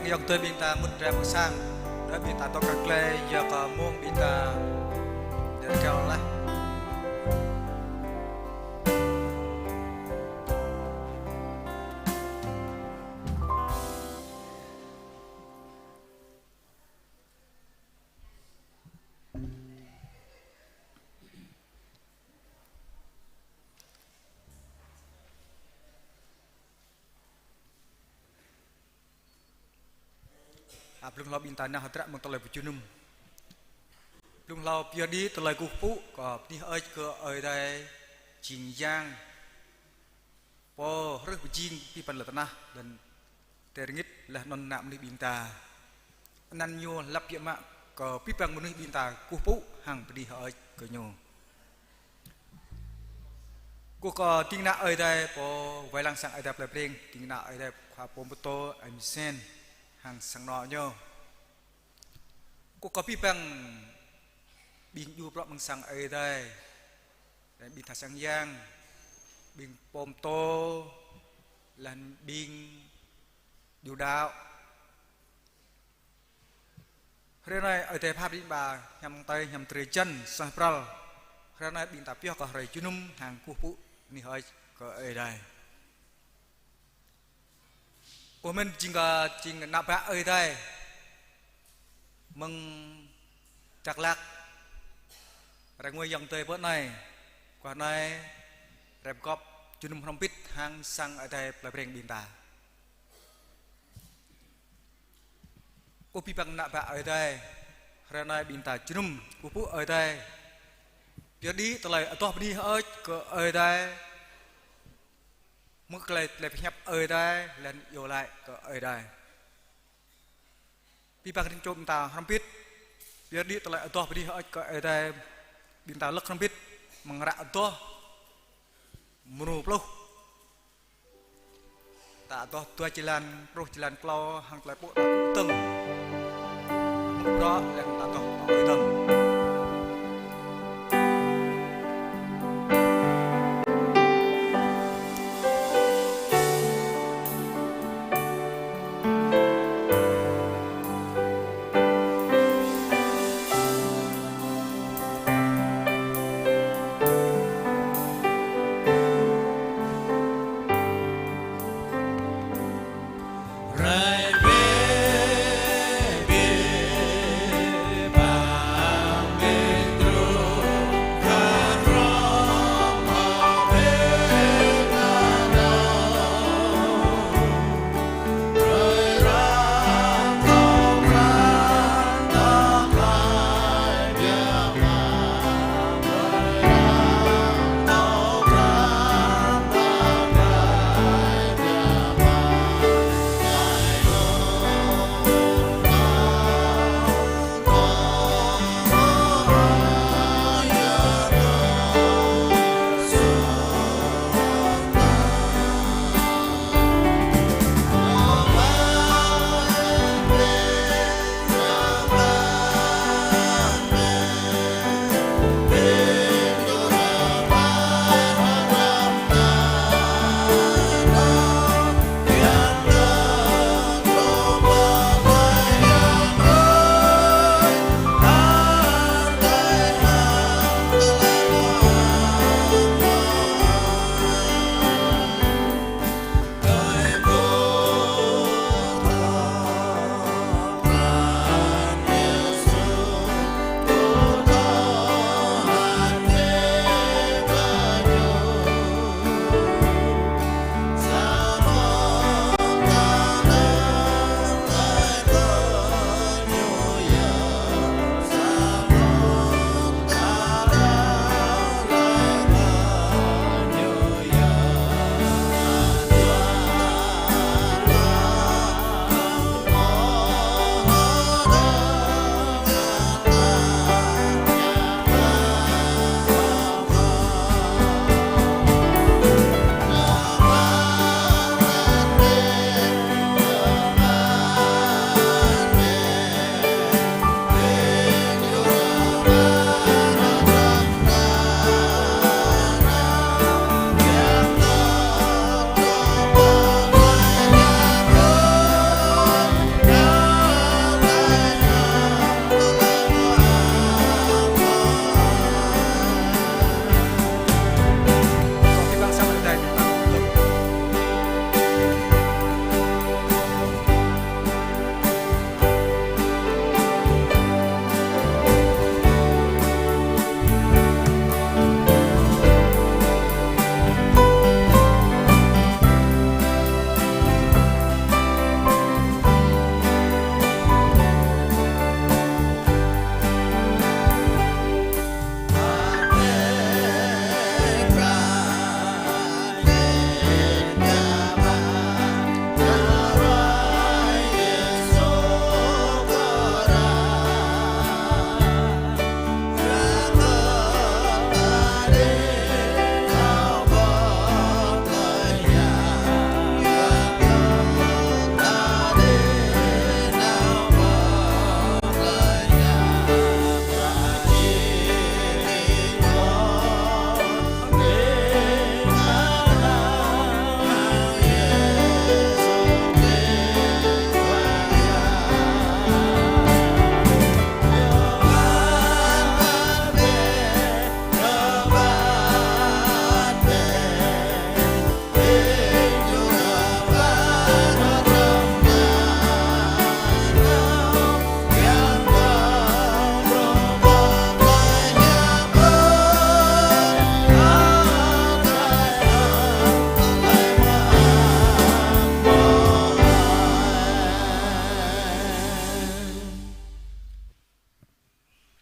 bang yang tôi binta mut ra một sang đã binta to các lệ giờ có muông binta để kéo lại belum lau binta nah hadrak meng telai bujunum belum lau piadi telai kupu có đi ơi ke ơi đây jing yang po rất bujing pi pan tanah dan teringit lah non nam ni binta nan nyo lap ya mak có pi pang menuh binta kupu hang đi ơi ke nyo cô có tiếng nạ ơi đây po vài lang sang ơi đây pleng tiếng nạ ơi đây khóa po moto I'm sen hàng sang nọ nhau cô có pi bằng bình du plot bằng sang ở đây bình thà sang giang bình pom to là bình du đạo hôm nay ở đây pháp đi bà nhằm tay nhằm tre chân sang pral hôm nay bình tapio có rầy chunum hàng cu phụ ni hơi có ở đây của mình chính nạp bạ ở đây mừng chặt lạc ra ngôi dòng tây bớt này qua này rẹp cọp chunum không biết hang sang ở đây là bền bình ta cô pi bằng nạp bạ ở đây ra này bình ta chunum cô phụ ở đây giờ đi từ lại to đi ở đây mức lại nhập ở đây lên vô lại ở đây pi bằng tiếng trộm ta không biết giờ đi từ lại to đi ở đây bình ta lắc không biết măng rạ to munu plu ta to tua jalan pro jalan klau hang lại bộ ta cũng từng đó là ta to ở từng Right, baby, bye.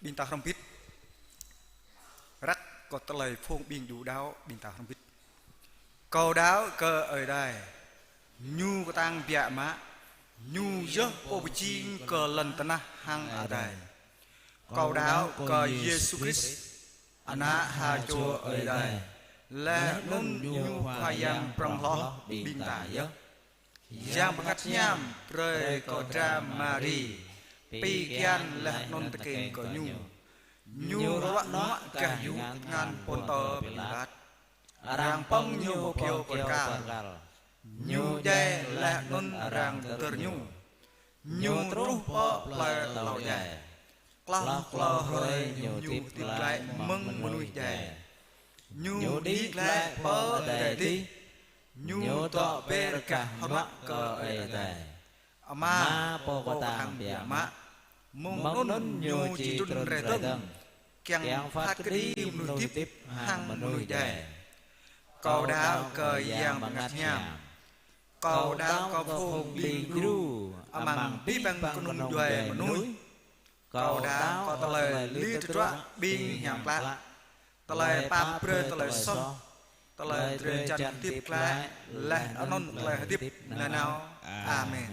bintang rompit rắc có tờ lời phong bình đủ đáo bintang rompit cầu đáo cơ ở đây nhu có tăng bịa mã nhu giấc ô bì chi cờ lần tân hăng ở đây cầu đáo cờ Giêsu Christ ana ha cho ở đây là nôn nhu hoa yang prong lo bintang giấc yang bangat nyam pre ko tra Mari pikian lah non teking ko nyu ro no ka yu ngan ponto pilat rang pong nyu pio ko kal nyu dai lah non rang ter nyu truh po la lao dai klau klau hơi nyu tip lại mừng munui dai nyu đi lại po dai ti nyu to berkah hak ke ete ama po tang bia ma mung nun nyu chi tun re teng kyang phát kri mnu tip hang mnu dai cầu đao cờ yang bangat nyam cầu đao có phong bi gru amang bi bang kunung doi menui cầu đao có tờ lời li tra bing yang plat tờ lời pam pre tờ lời son tờ lời truyền chân tiếp lại là anon lời tiếp là nào amen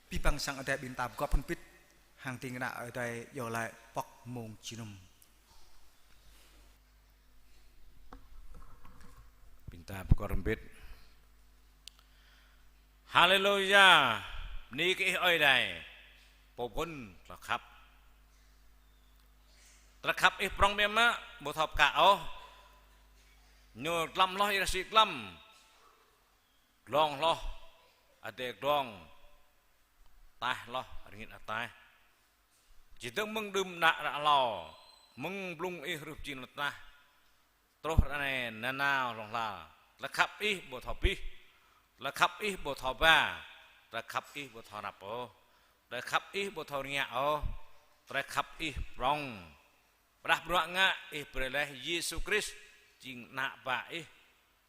pi bang sang ở đây bin tạm có phân pít hàng tình đã ở đây giờ lại bọc mông chinum bin tạm có phân pít hallelujah ní cái ở đây bộ quân là khắp ít prong miếng má một thập cả ô nhờ lâm lo ir sik lâm long lo ade dong tai lo ringin atai chỉ từng mừng đùm nạ đã lò mừng blung ít rụp chín lật ta trôi này nana long là khắp ít bộ thọ pi là khắp ít bộ thọ ba là khắp ít bộ thọ nạp ô là khắp ít bộ thọ nhẹ ô là khắp ít rong rap ruộng ngạ ít bề lẽ Giêsu Christ jing nak baik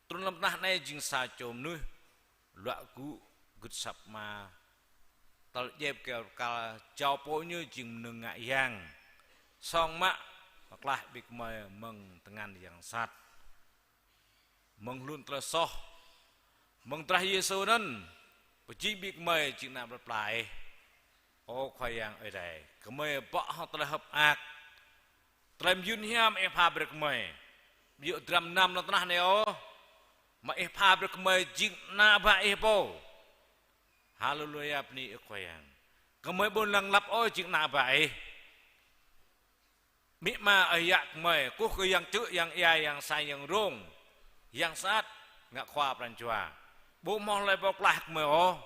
turun lemah nai jing sa chom nuh luak ku gut sap ma tal jeb ke kal chao po như jing nengak yang song mak maklah bik mai meng tengan yang sat meng lun tresoh meng trah Yesu nan beji bik mai jing nak berplai o khoyang ở đây ke mai bọ ha telah hap ak trem yun hiam e pha brek mai Biar dram nam na tanah neo, ma pha berkemai jing na ba po, hallelujah pni ekoyang, kemai bon lang lap oi jing na ba mi ma ayak kemai, ku ke yang cuk yang ia yang sai yang rong, yang saat ngak khwa pranjua, bu moh le bok lah kemai o,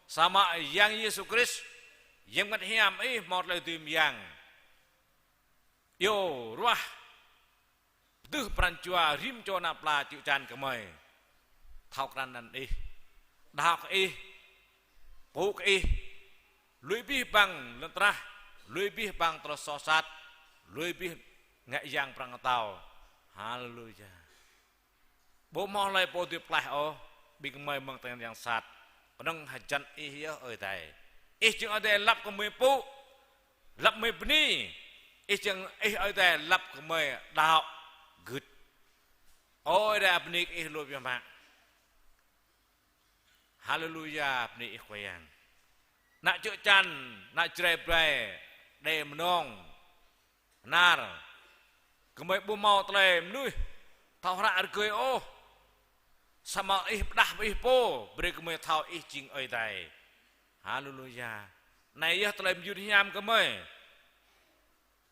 sama yang Yesus Kristus, yang ngat hiam mot le tim yang, yo ruah Duh pranjua rim cho na pla chịu chan ke mai thao kran nan đào puk lui bi bang lentrah lui bi bang tersosat lui bi ngai yang prang tao haleluya bo mo lai po ti plah o bi ke mai mang teng yang sat pedang hajan ya oi tai chung ade lap ke mai pu lap mai bni chung oi tai lap ke mai đào good ôi đã apnik lùi về mạng hallelujah apnik khoyang nak cuk chan nak cerai berai de menong nar kemai bu mau tle nuih thau ra arkoi o sama dah po beri kemai thau jing oi dai hallelujah này ya tle yun hiam kemai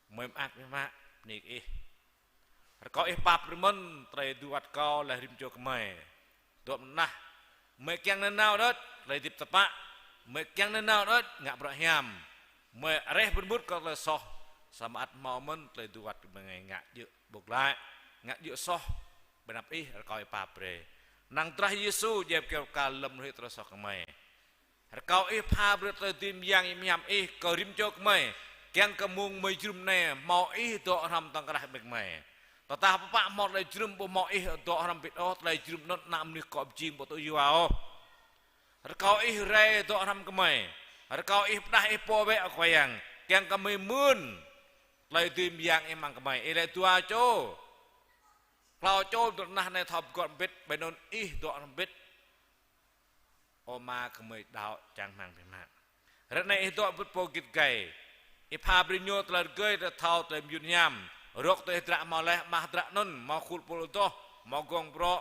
mem ak mak nik Kau pap rimen trai duat kau lah rim jo kemai dok nah mek yang nenau dot lai tip tepak mek yang nenau dot ngak berahiam mek reh berbut kau le soh sama at momen trai duat mengai ngak juk buk lai ngak juk soh benap kau pap re nang trah Yesu jeb kau kalem ri terus soh kemai kau pap ri trai tim yang imiam kau rim jo kemai kiang kemung mai jrum ne mau dok ram tang kerah mek mai Tata pak mot lai jrum bo mo dok rampit lai jrum not nam ni ko jing bo to yuao kau re dok ram kemai kau dah po be khoyang kiang kami mun lai tim yang emang kami ile tua cho lao cho nah này thọp gọn bít bên nôn đoạn bít oma kami đào chẳng mang bên mạng rất này đoạn bít po kít gầy ipa brinyo telah gay thao tem yun nyam rok te dra maleh mah dra nun mau khul pul to mau gong pro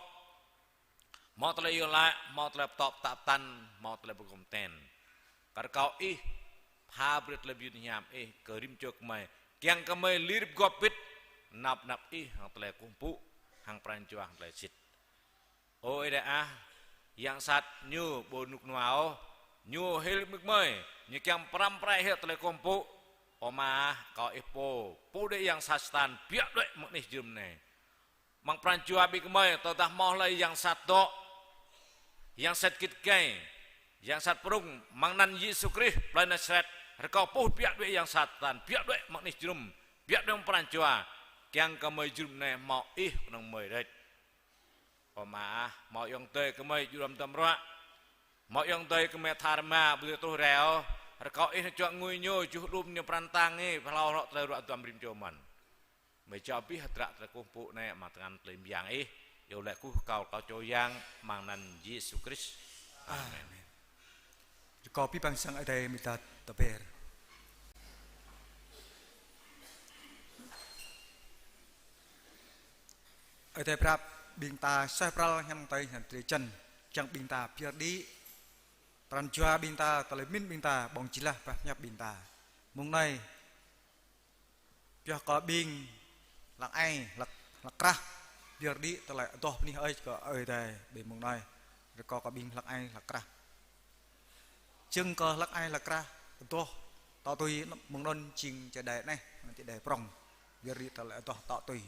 mau telah yola mau telah top tap tan mau telah begom ten kar kau pa brit le yun nyam kerim chok mai kiang kami lirip gopit nap hang telah kumpu hang prancuah hang telah sit oh ida yang sat nyu bonuk nuao nyu hil mik mai nyu kiang pram prai he telah kumpu Oma kau ipo pude yang sastan biak dek maknih jum ne mang prancua bi kemai totah mau lai yang satu yang set kit kai yang sat perung mang nan Yesus Kristus plana sret rekau puh biak dek yang satan biak dek maknih jum biak dek prancua kiang kemai jum ne mau nang mai dek Oma mau yang tei kemai juram tamra mau yang tei kemai tharma betul reo kau cok nguinyo juh lumnya perantangi kalau nak terlalu atu amrim cuman mecapi hadrak terkumpul ne matangan lembiang ya olehku kau coyang mangnan Yesus Kristus amin kopi bangsang ada minta teber ada berap binta sepral yang tay yang trichen yang binta biar di Pranjua binta telemin binta bong cilah bah nyap binta mung nay piah ko bing lak ai lak krah biar di telai toh ni ơi ko ơi đây be mung nay rồi ko bing lak ai lak krah chưng ko lak ai lak krah toh to tui mung non ching che đại này che đại prong biar di telai toh to tui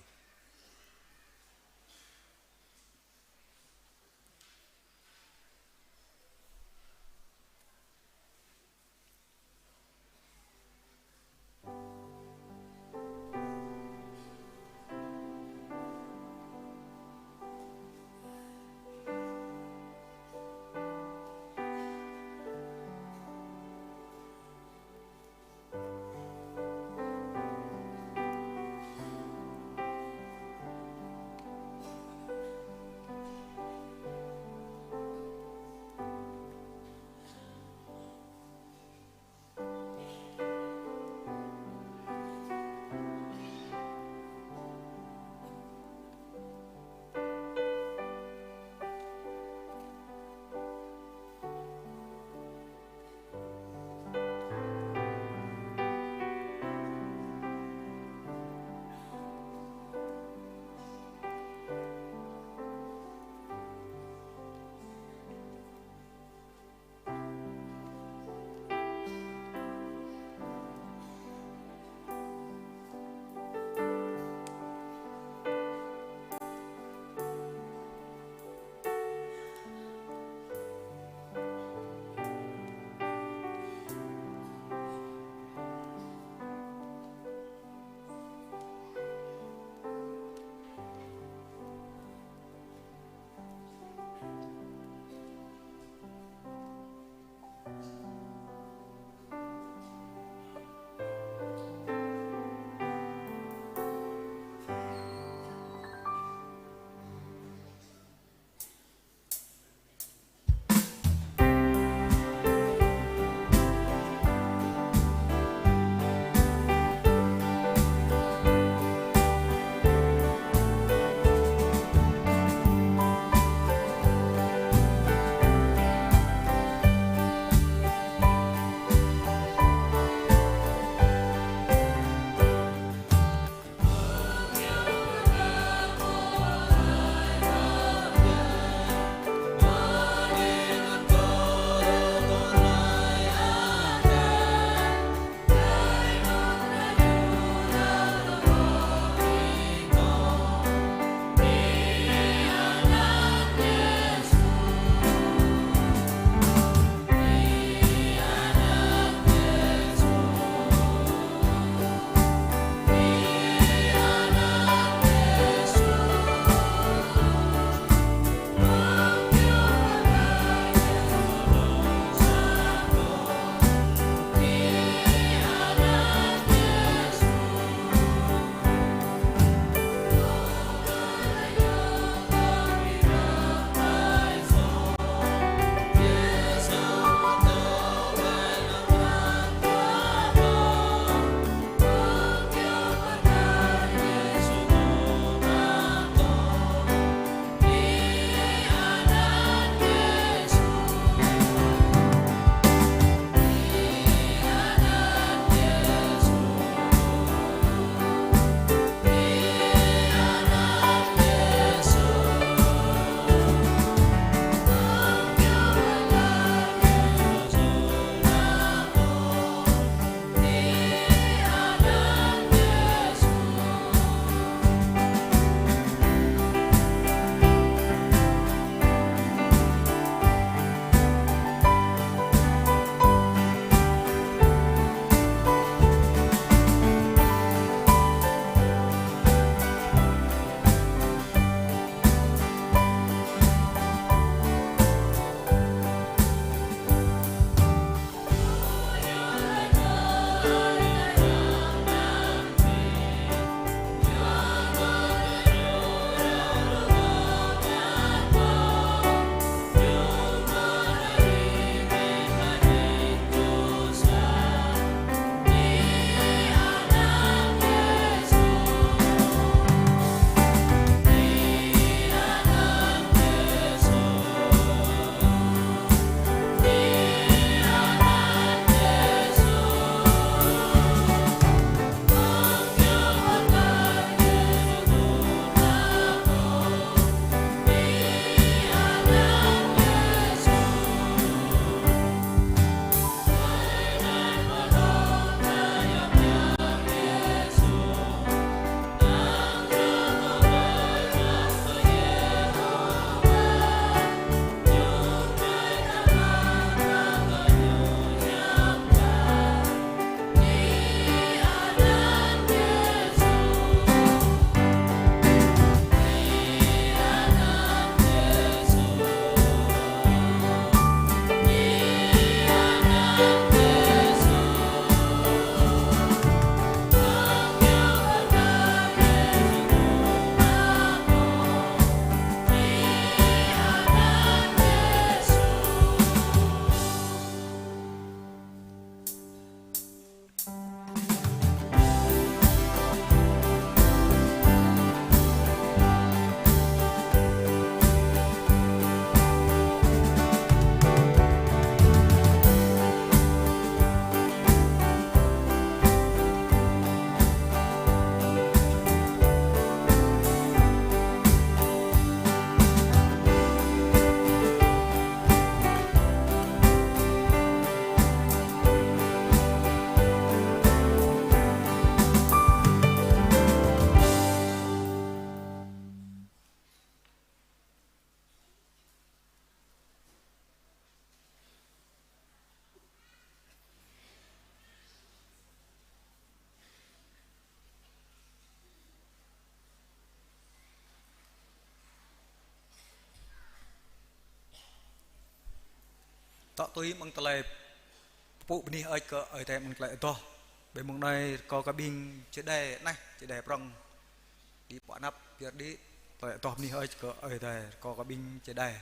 tọ tôi bằng tele phụ bên đi ơi cỡ ở đây bằng tele to bên mong này có cái pin chế đề này chế đề prong đi bỏ nắp việc đi tele to đi ơi cỡ ở đây có cái pin chế đề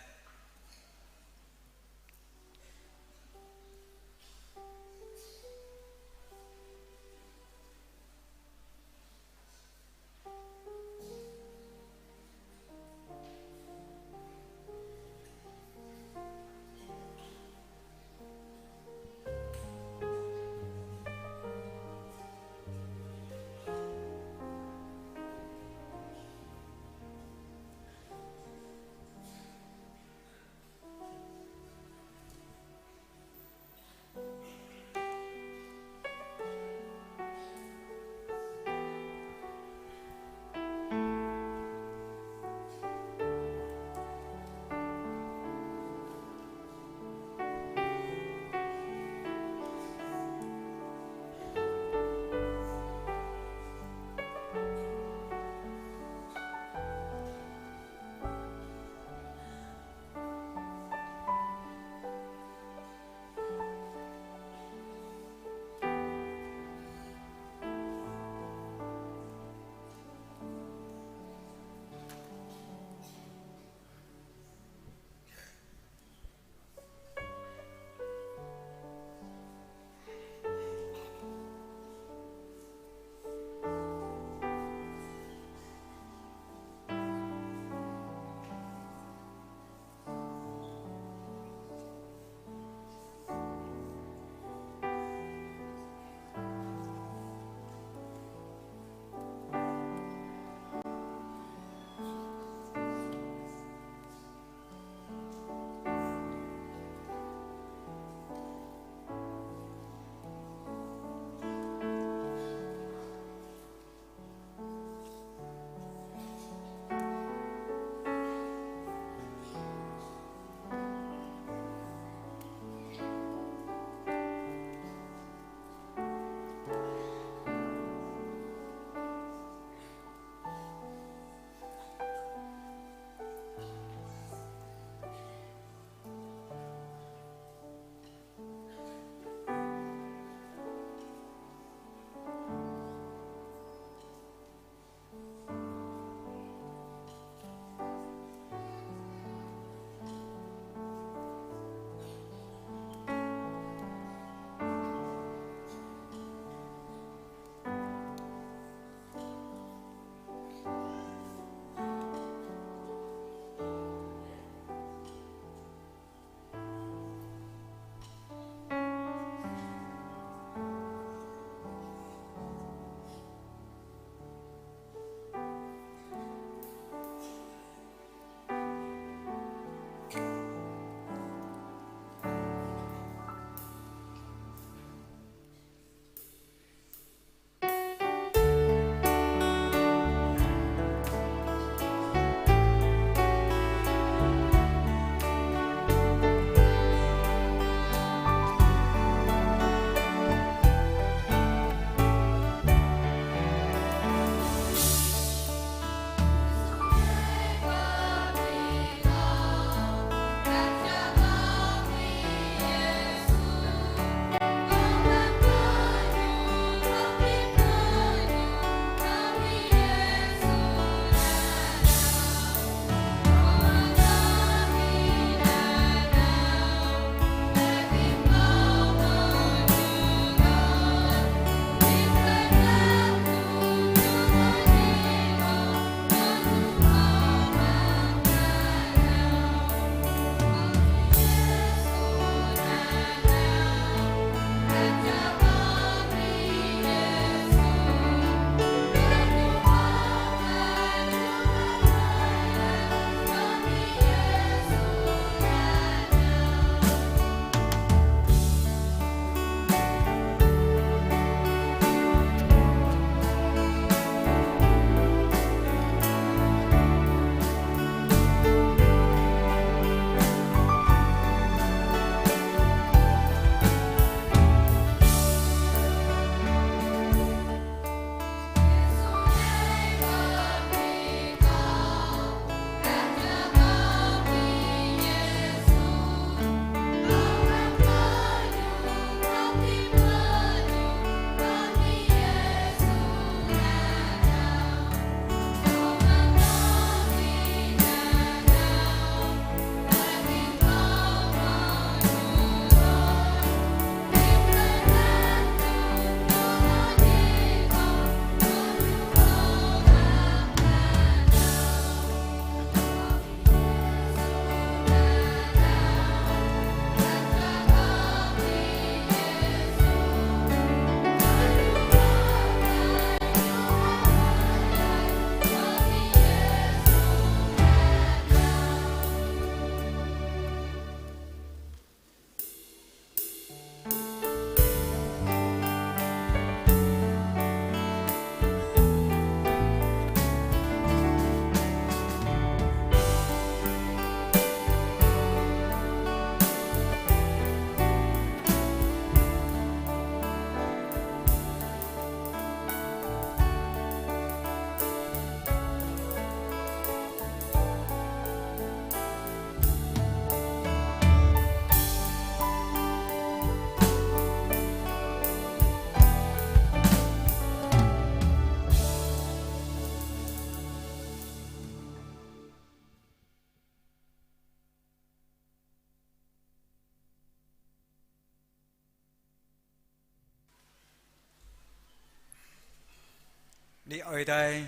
đi ở đây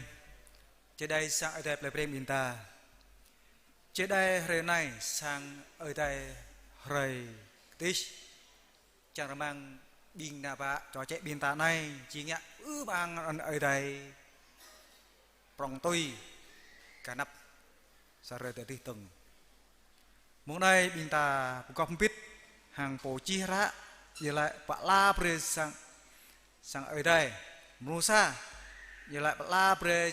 chế đây sang ở đây plei min ta chế đây rê này sang ở đây rê tít chẳng mang bình na ba cho chạy bin ta này chỉ nhá bang ở đây prong tôi cả nắp sa rê tới từng muốn đây bin ta cũng có không biết hàng phố chi ra giờ lại bạ la pre sang ở đây musa giờ lại bạ la pre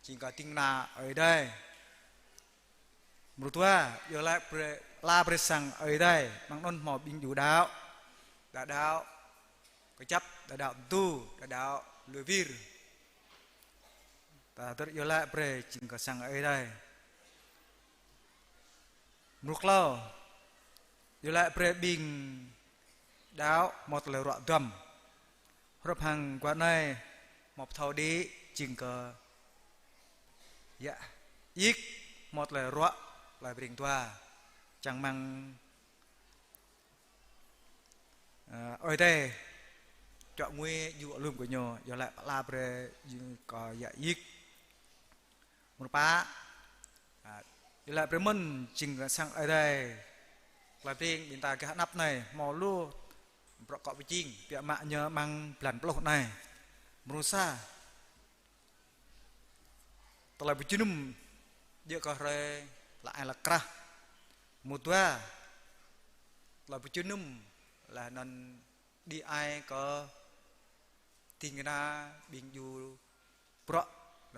chỉ có tiếng na ở đây mutua giờ lại pre la pre sang ở đây bằng non mò bình đủ đạo đã đạo cái chấp đã đạo tu đã đạo lừa vir ta tới giờ lại pre chỉ có sang ở đây mục lao giờ lại pre bình đạo một lời rọ đầm rập hàng qua này một thầu đi chừng cờ dạ ít một lời rọ lời bình toa chẳng mang ở đây chọn nguy dụ lùm của nhờ giờ lại la pre có dạ ít một ba giờ lại pre mân chừng sang ở đây lời bình bình ta cái nắp này mò luประกอบจริงเปียมะเยอะมังปลั่นปลอกในมรุษาตลอดไปจนนุ่มเยอะก็เลยละไอละกระมุดว่าตลอดไปจนนุ่มlàนันดีไอก็ทิ้งนะบินอยู่เพราะ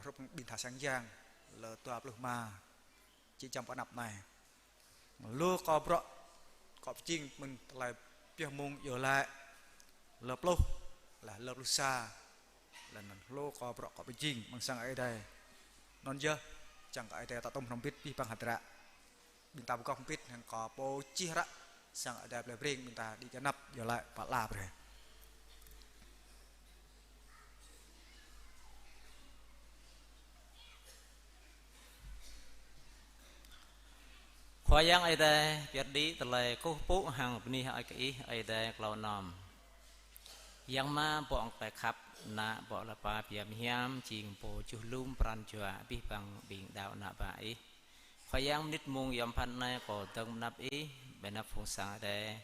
รบบินถาสังยางเลอตัวปลุกมาจีจำปนับในลูกก็เพราะกอบจริงมันตลอดphía mông giờ lại lợp lô là lợp lô xa là lô có bọ có bên chính bằng sang ở đây non chưa chẳng có ở đây ta tôm không biết đi bằng hạt rạ mình ta không biết hàng có bố chi rạ sang ở đây là bring mình ta đi cho nắp giờ lại và làm rồi khoa yang ai đây biết đi từ lại cô bố hàng bên này ai đây cloud nom yang ma bọn phải khắp na bọn là ba biam hiam chìm bộ chu lum pran chua bi bằng bình đạo na bãi khoa yang nít mung yom pan này có tông nắp ý bên nắp phong sang đây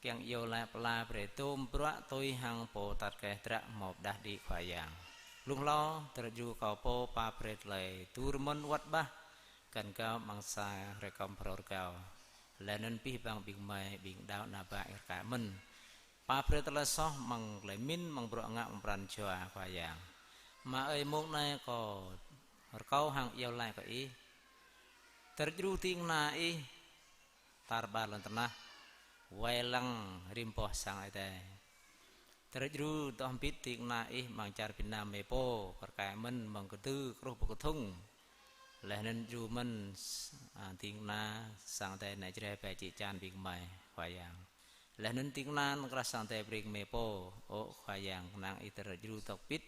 keng yêu lại pla bể tôm bữa tôi hàng bộ tạt cái tra một đá đi khoa yang lung lo từ du cầu po pa bể lại turmon wat baกันก็มังสาเรกอมพรเก่าและนั้นปีบางบิงไม่บิงดาวนาบะกามันปาเพลตละซอมังเลยมินมังบรองะมังปรันชัวควายางมาเอ้ยมุกในก็เก่าหางเยาวไลก็อีตรจูติงนาอีตาร์บาลันตนะไวลังริมพอสังไอแต่ตรจูตอมปิดติงนาอีมังจารปินาเมโปกามันมังกระตือครูปกทุ่งและนั้นจูมันทิ้งนาสังแต่ในใจไปจิจานบิงใหม่ควายางและนั้นทิ้งนานกระสังแต่บริงเมโปโอควายางนางอิตรจูตกปิด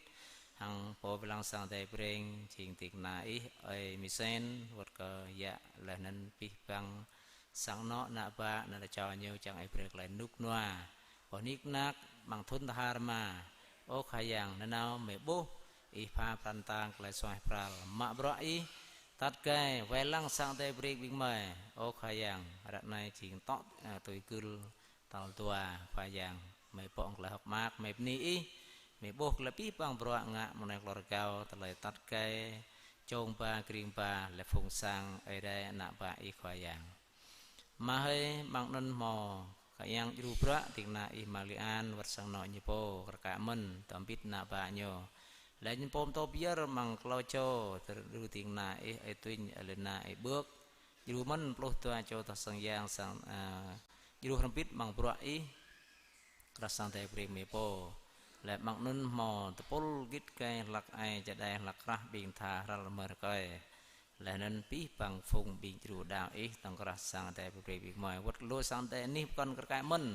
หังโปเปลังสังแต่บริงจิงทิ้งนาอิไอมิเซนวัดก็ยะและนั้นปิบังสังเนาะนาบะนาจอเนียวจังไอเปรกไหลนุกนัวพอนิกนักมังทุนทหารมาโอควายางนั่นเอาเมโบอีพาพันตางไหลสวายปราลมาบรออีตัดไก่ไว้ลังสังแต่บริกบิงใหม่โอ้ขยังรักในจิงโตตุยกุลตัลตัวขยังไม่ปองเลยหอกมากไม่นี้ไม่บกเลยปีปังบรวงะมันในกลอเก่าตะเลยตัดไก่จงปลากริงปลาและฟงสังไอได้หน้าปลาอีขยังมาให้บางนันมอขยังรูประติงนาอิมาลิอันวัดสังนอญิโปกระกะมันตอมปิดหน้าปลาโยและยินปมโตเบียร์มังคลาวโจตรูติงนาไอตุนเลนาไอเบิกยูมันปลุกตัวโจตัสังยางสังยูรัมพิษมังปรอีกระสังแต่เปรมเมโปและมังนุนมอตะปลกิดไกหลักไอจะได้หลักระบิงทารัลเมอร์ไกและนั้นปีปังฟงบิงจูดาวตั้งกระสังแต่เปรมบิงมอยวัดโลสังแต่นี้กันกระไกมัน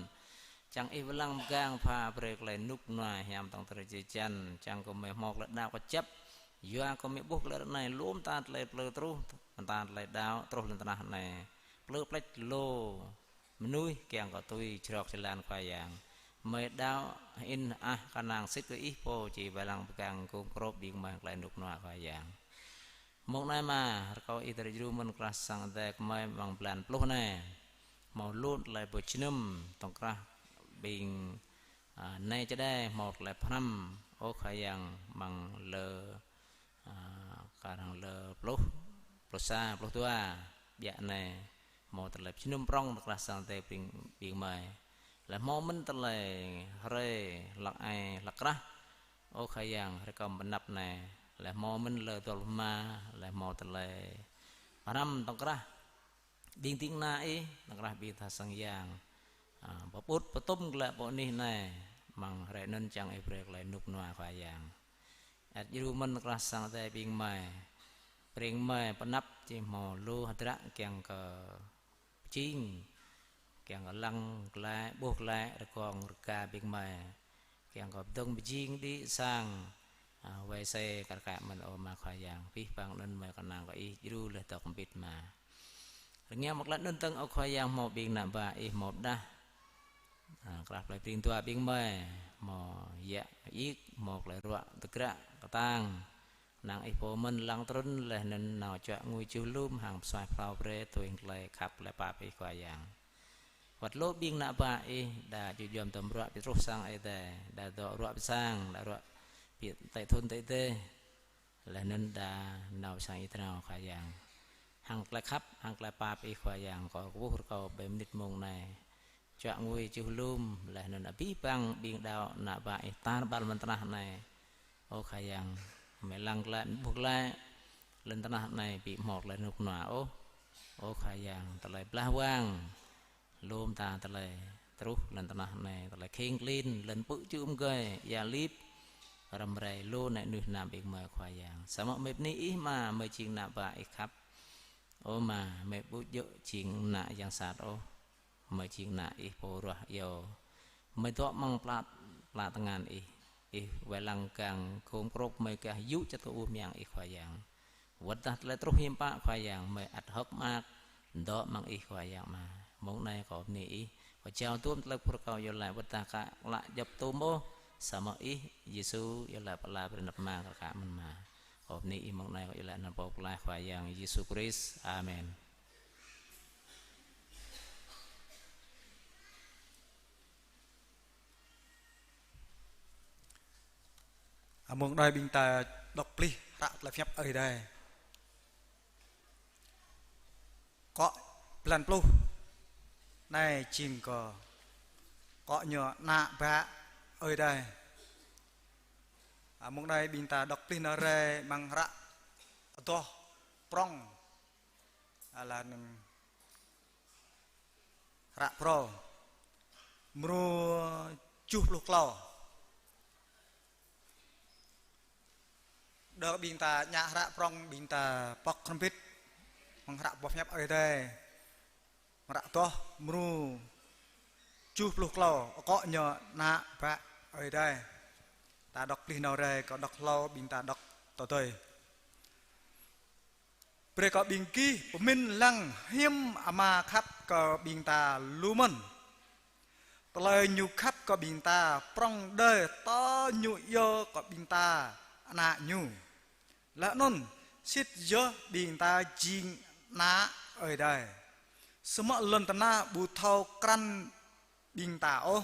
จังอีเวลังกางพาเปรกเลยนุกหน่อยยามต้องตระเจจันจังก็ไม่หมอกละดาวก็จับยัวก็ไม่บุกละในล้มตาเลยเปลือตรูมันตาเลยดาวตรูลันตนาในเปลือเปล็ดโลมนุยแกงก็ตุยชรอกชลานควายยาง mới đau in khả năng xích cái ít po chỉ về lăng càng cùng crop biển mà lại nục nọ khỏi dạng một nay mà kau itu juruman kelas sang dek mai bang plan peluh nè màu lút lại bộ chim tông kra bình nay cho đây một lại năm ô khai yang bằng lờ cả thằng lờ peluh sa peluh tua dạ này một lại chim prong kelas sang dek bình mai là moment lại re lạc ai lạc ra ô khai yang rekom benap này là moment lờ tol ma là một là năm tông kra biên tiếng nai tông kra biên tha sang yang bộ bút bộ tum là bộ ni này bằng rẻ nên chẳng ai break lại nục noa khoa yang at yêu mình kra sang tay biên mai penap chỉ mò lu hatra kiang ke ching kiang lăng lại buộc lại còn cả biên mai kiang ke dong ching đi sang vậy xe cả cả mình ôm mà khoai giang phí bằng nên mà còn nàng vậy du là tộc bịt mà nghe một lần nên tân ở khoai giang một biên nằm và một đa gặp lại biên tua biên mê mò dạ ít một lại ruộng thực ra tang nàng ấy phố mình lăng trốn là nên nào cho ngôi chiếu lùm hàng xoài phao rê tuổi lại khắp lại ba bị khoai giang vật lô biên nằm và đã chịu dòm tầm ruộng bị rút sang ấy đã đọ ruộng sang đã ruộng tại thôn tại tê là nên đã nào sang ít nào khoai giang hàng lại khắp hàng lại ba bị khoai giang có quốc cầu bếm nít mông này chọn ngôi chiếu lùm là nên đã bí băng biên đạo nạ bại ta ban văn tana này ô khoai giang mẹ lăng lại buộc lại lên tana này bị một lại nục nọ ô khoai giang ta lại bla quang lùm ta lại trút lên tana này ta lại khen lên lên bự chữ gơi ya lip rầm rầy lô này nuôi nằm bị mờ khoai giang sao mà ní mà mới chuyện nạp bại khắp ô mà mẹ bút dỡ chuyện nạ giang sạt ô mới chuyện nạ ít phô rồi yêu mới thọ măng plat ngàn ít về lăng càng khôn crop mới cả dụ cho tôi miệng ít khoai giang vật đặt lại trúc hiếm pa khoai giang mới ắt hấp mát đó mang ít khoai giang mà món này có ní và treo tuôn lại phô cầu vô lại vật ta cả lại dập tôm ô sama Yesus ialah pala bernama kakak menma. Hôm nay imam này ialah nampak pula yang Yesus Kristus. Amen. Mong đôi bình ta đọc pli rạ là phép ở đây có plan plu này chim có nhỏ nạ vạ ở đây mong đây bình ta đọc pli nó re mang rạ to prong là rạ pro mro chụp lục lò đỡ bình ta nhã rạ prong bình ta bọc không biết mang rạ bọc nhấp ở đây rạ to mru chụp lục lò có nhỏ nạ vạ ở đây ta đọc pli nào đây có đọc lò bình ta đọc tỏ tơi pre có bình kỳ của mình lăng hiếm ama khắp có bình ta lumon lời nhu khắp có bình ta prong đời to nhu yo có bình ta nạ nhu lạ nôn xít yo bình ta jing na ở đây semua lần tana bu thâu kran bình ta ô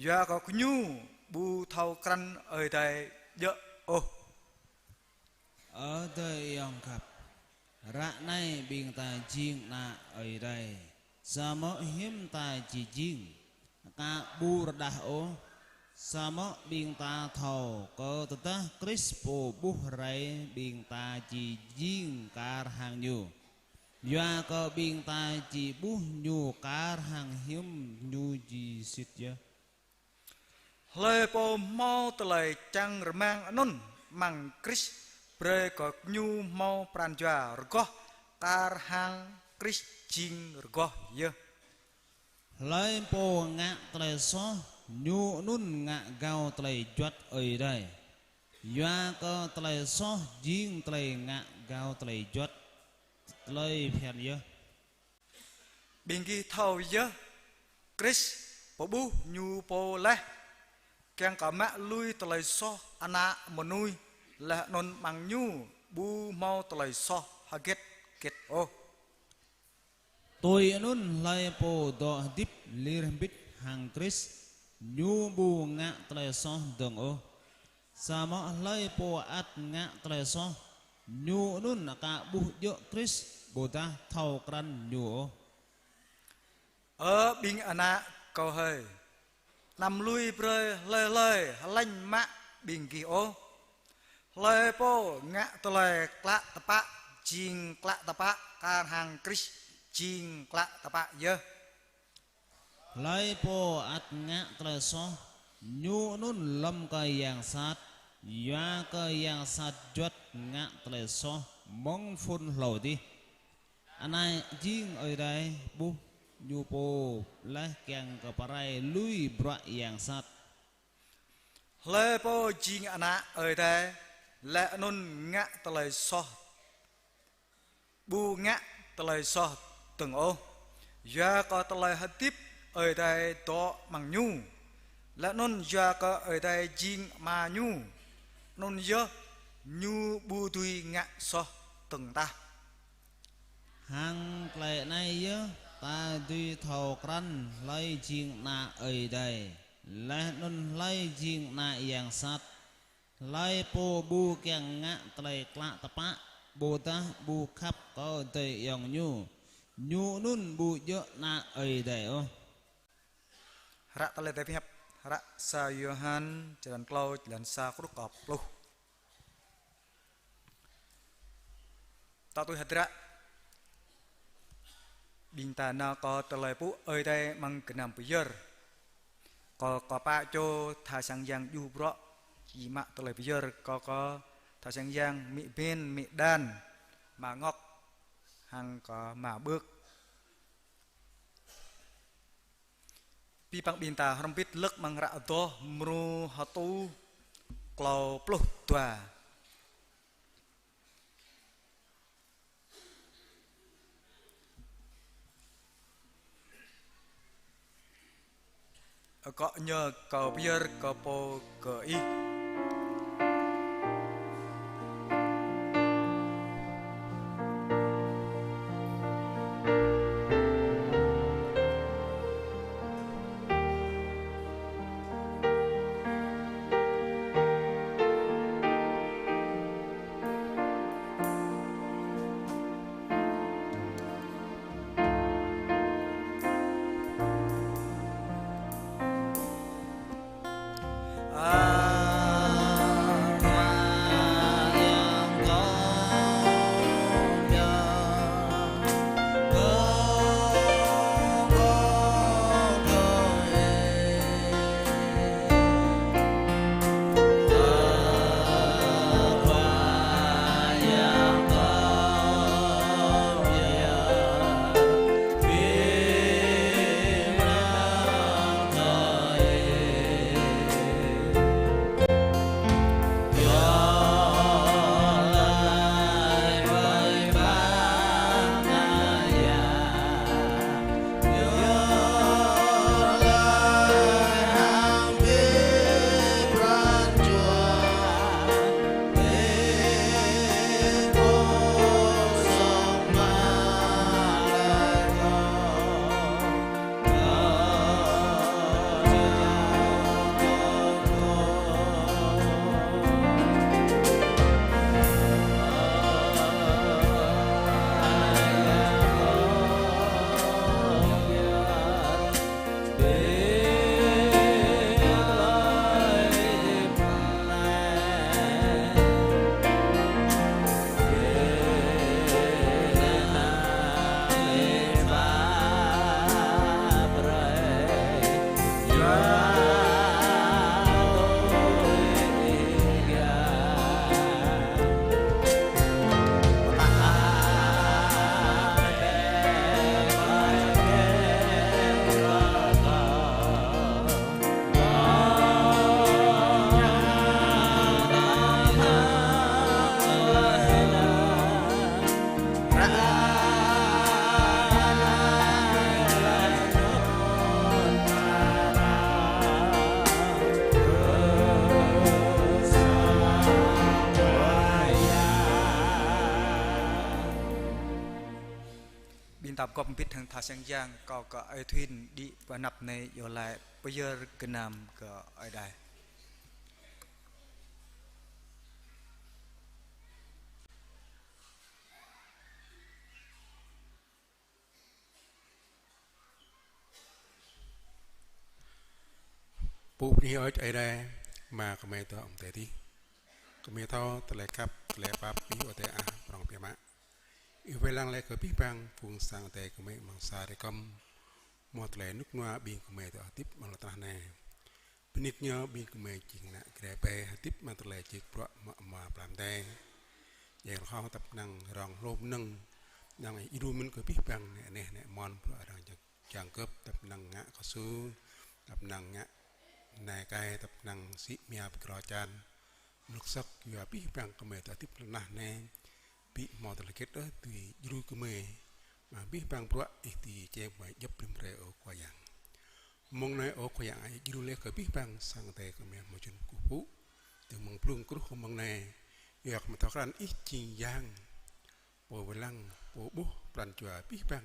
ya có nhu bu thâu kran ở đây dơ ô ở đây ông khắp rạ này bình ta jing na ở đây semua hiếm ta chỉ jing cả bu đa ô sama bing ta thầu có ta Crispo bu rai bing ta chỉ jing car hàng nhu ya có bing ta chỉ bu nhu car hàng hiếm nhu gì xịt ya lời po mau lời chăng mang non mang Chris pre có nhu mau pranjua rgo car hàng Chris jing rgo ya lời po ngạ tele so nhu nun ngạ gao tele chuột ở đây ya có tele so jing tele ngạ gao tele chuột tele phen ya bình kỳ thầu ya Chris po bu nyu po le keng ka ma lui tlai so ana monui la non mang nyu bu mau tlai so haget ket o tôi nun lai po do dip lir bit hang Chris nyu bu ngạ tlai so dong o sama lai po at ngạ tlai so nyu nun ka bu yo Chris bota thau kran nyu o ở bing ana câu hơi nằm lui prơi lơi lơi lanh mạ bing ki o lơi po ngạ tlai kla tapa jing kla tapa kan hang Chris jing kla tapa ye lai po at ngạ tlai so nyu nun lam ka yang sat ya ka yang sat jot ngạ tlai so mong phun lầu đi anh ai jing ở đây bu nyu po la keng ka parai lui bra yang sat lơi po jing ana ở đây lệ non ngạ tlai so bu ngạ tlai so từng ô ya có tlai hạt tiếp ở đây to bằng nhu lệ non ya có ở đây jing ma nhu non yo nhu bu tui ngạ so từng ta hang lệ này nhớ ta đi thầu kran lai jing na ở đây la non lai jing na yang sat lai po bu keng ngạ tlai kla tapa bu ta bu khap có tây yong nhu nhu nun bu yo na ở đây o hara tale te phép hara sa Yohan jalan klau jalan sa kruk kop lu ta tu hadra bintana ko tale pu ở đây mang kenam puyer ko pa cho tha sang yang yu bro chi ma tale puyer ko tha sang yang mi ben mi dan mà ngọc hang có mà bước pi pang binta rompit lek mang ra to mru hatu klau pluh tua có nhờ có bier có po có y cặp có biết thằng thà sang giang có ai thuyền đi và nạp này giờ lại bây giờ cái nam có ai đây ปูนี่เอาใจได้มาก็ไม่ตัวอมแต่ที่ก็ไม่เท่าตะเลครับตะเลปั๊บปีโอเตอาปรองเปียมะอีเวลังเลยก็พี่ปังฟูงสังแต่ก็ไม่มังสาได้กำมอตะเลนุกนัวบินก็ไม่ตัวทิพมันละตาแน่ปนิกเนาะบินก็ไม่จริงนะแกรไปทิพมันตะเลจิกเพราะมาปรามแดงอย่างเขาตับนังรองลมนังยังไงอีดูมันก็พี่ปังเนี่ยมอนเพราะอะไรจังเกิบตับนังงะก็สู้ตับนังงะนายกายตับนังสิเมียปกรอจันลูกซักอยู่พี่ปังก็ไม่ตัวทิพย์นะแน่พี่มอตะเลเกตตุยยูก็ไม่มาพี่ปังเพราะอีตีเจ็บไว้ยับริมเรโอกว่าอย่างมองในโอกว่าอย่างไอ้ยูเล็กกับพี่ปังสังเตก็ไม่มาจนกุปุถึงมองปลุงกรุขมองในอยากมาทอกันอีจริงยังโปเวลังโปบุปลันจัวพี่ปัง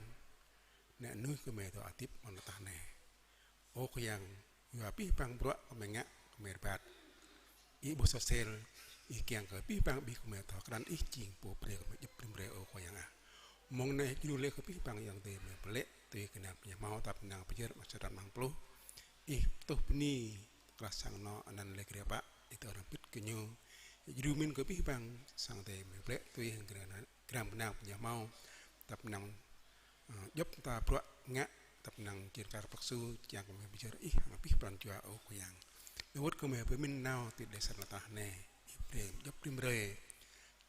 เนี่ยนุ้ยก็ไม่ตัวอาทิตย์มันตาแน่โอกว่าอย่างอยู่พี่ปังเพราะก็ไม่งะก็ไม่ระบาดอีบุษเซลอีเกียงกับพี่ปังบีก็ไม่ทอกันอีจริงโปเปรียก็ไม่ยับริมเรโอกว่าอย่างมองในยูเล็กกับพี่ปังอย่างเต็มเลยเละตัวกันนะอย่ามาตับนางไปเยอะมาจะดันมังปลุกอีตุปนี่กระสังนออันนั้นเล็กเรียบะอีตัวนั้นพิษกันอยู่ยูมินกับพี่ปังสังเต็มเลยเละตัวอย่างกันนั้นกระนางอย่ามาตับนางยับตาเพราะงะตับนางเกี่ยวกับปักสู้อย่างก็ไม่ไปเจออีมาพี่ปังจัวโอ้ก็อย่างในวัดก็ไม่ไปมินนาวติดได้สัตว์ละตาแน่อีเปรมยับริมเร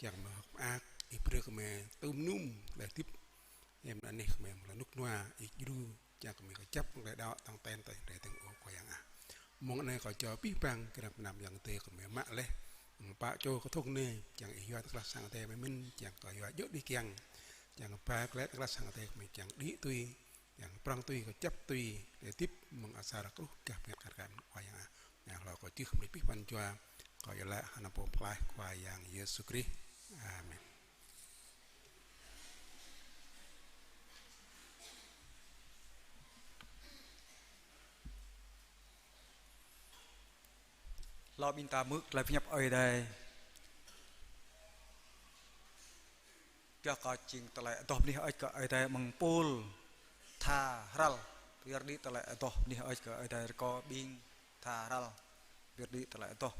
อย่างมาอักอีเปรก็ไม่ตุ้มนุ่มเลยทิพem đã nề mềm là nước noa ít du cha của mình có chấp lại đó tăng tên tới để từng ô coi à mong này có cho biết bằng cái đập nằm dạng tê của mình mạ lên bà cho có thông nè chẳng ý hoa tức là sang tê với mình chẳng có hoa dốt đi kiang chẳng ba cái tức là sang tê của mình chẳng đi tuy chẳng prang tuy có chấp tuy để tiếp mong asa là có cả việc cả cái coi à nhàเราก็ชื่อไม่biết bằng cho coi là hành động phải coiอย่างเยซูคริสต์อาเมน lo bin ta mức lại nhập ở đây cho có chỉnh tờ lại top đi ở đây bằng pool tha ral biar đi tờ lại top đi ở đây có bin tha ral biar đi tờ lại top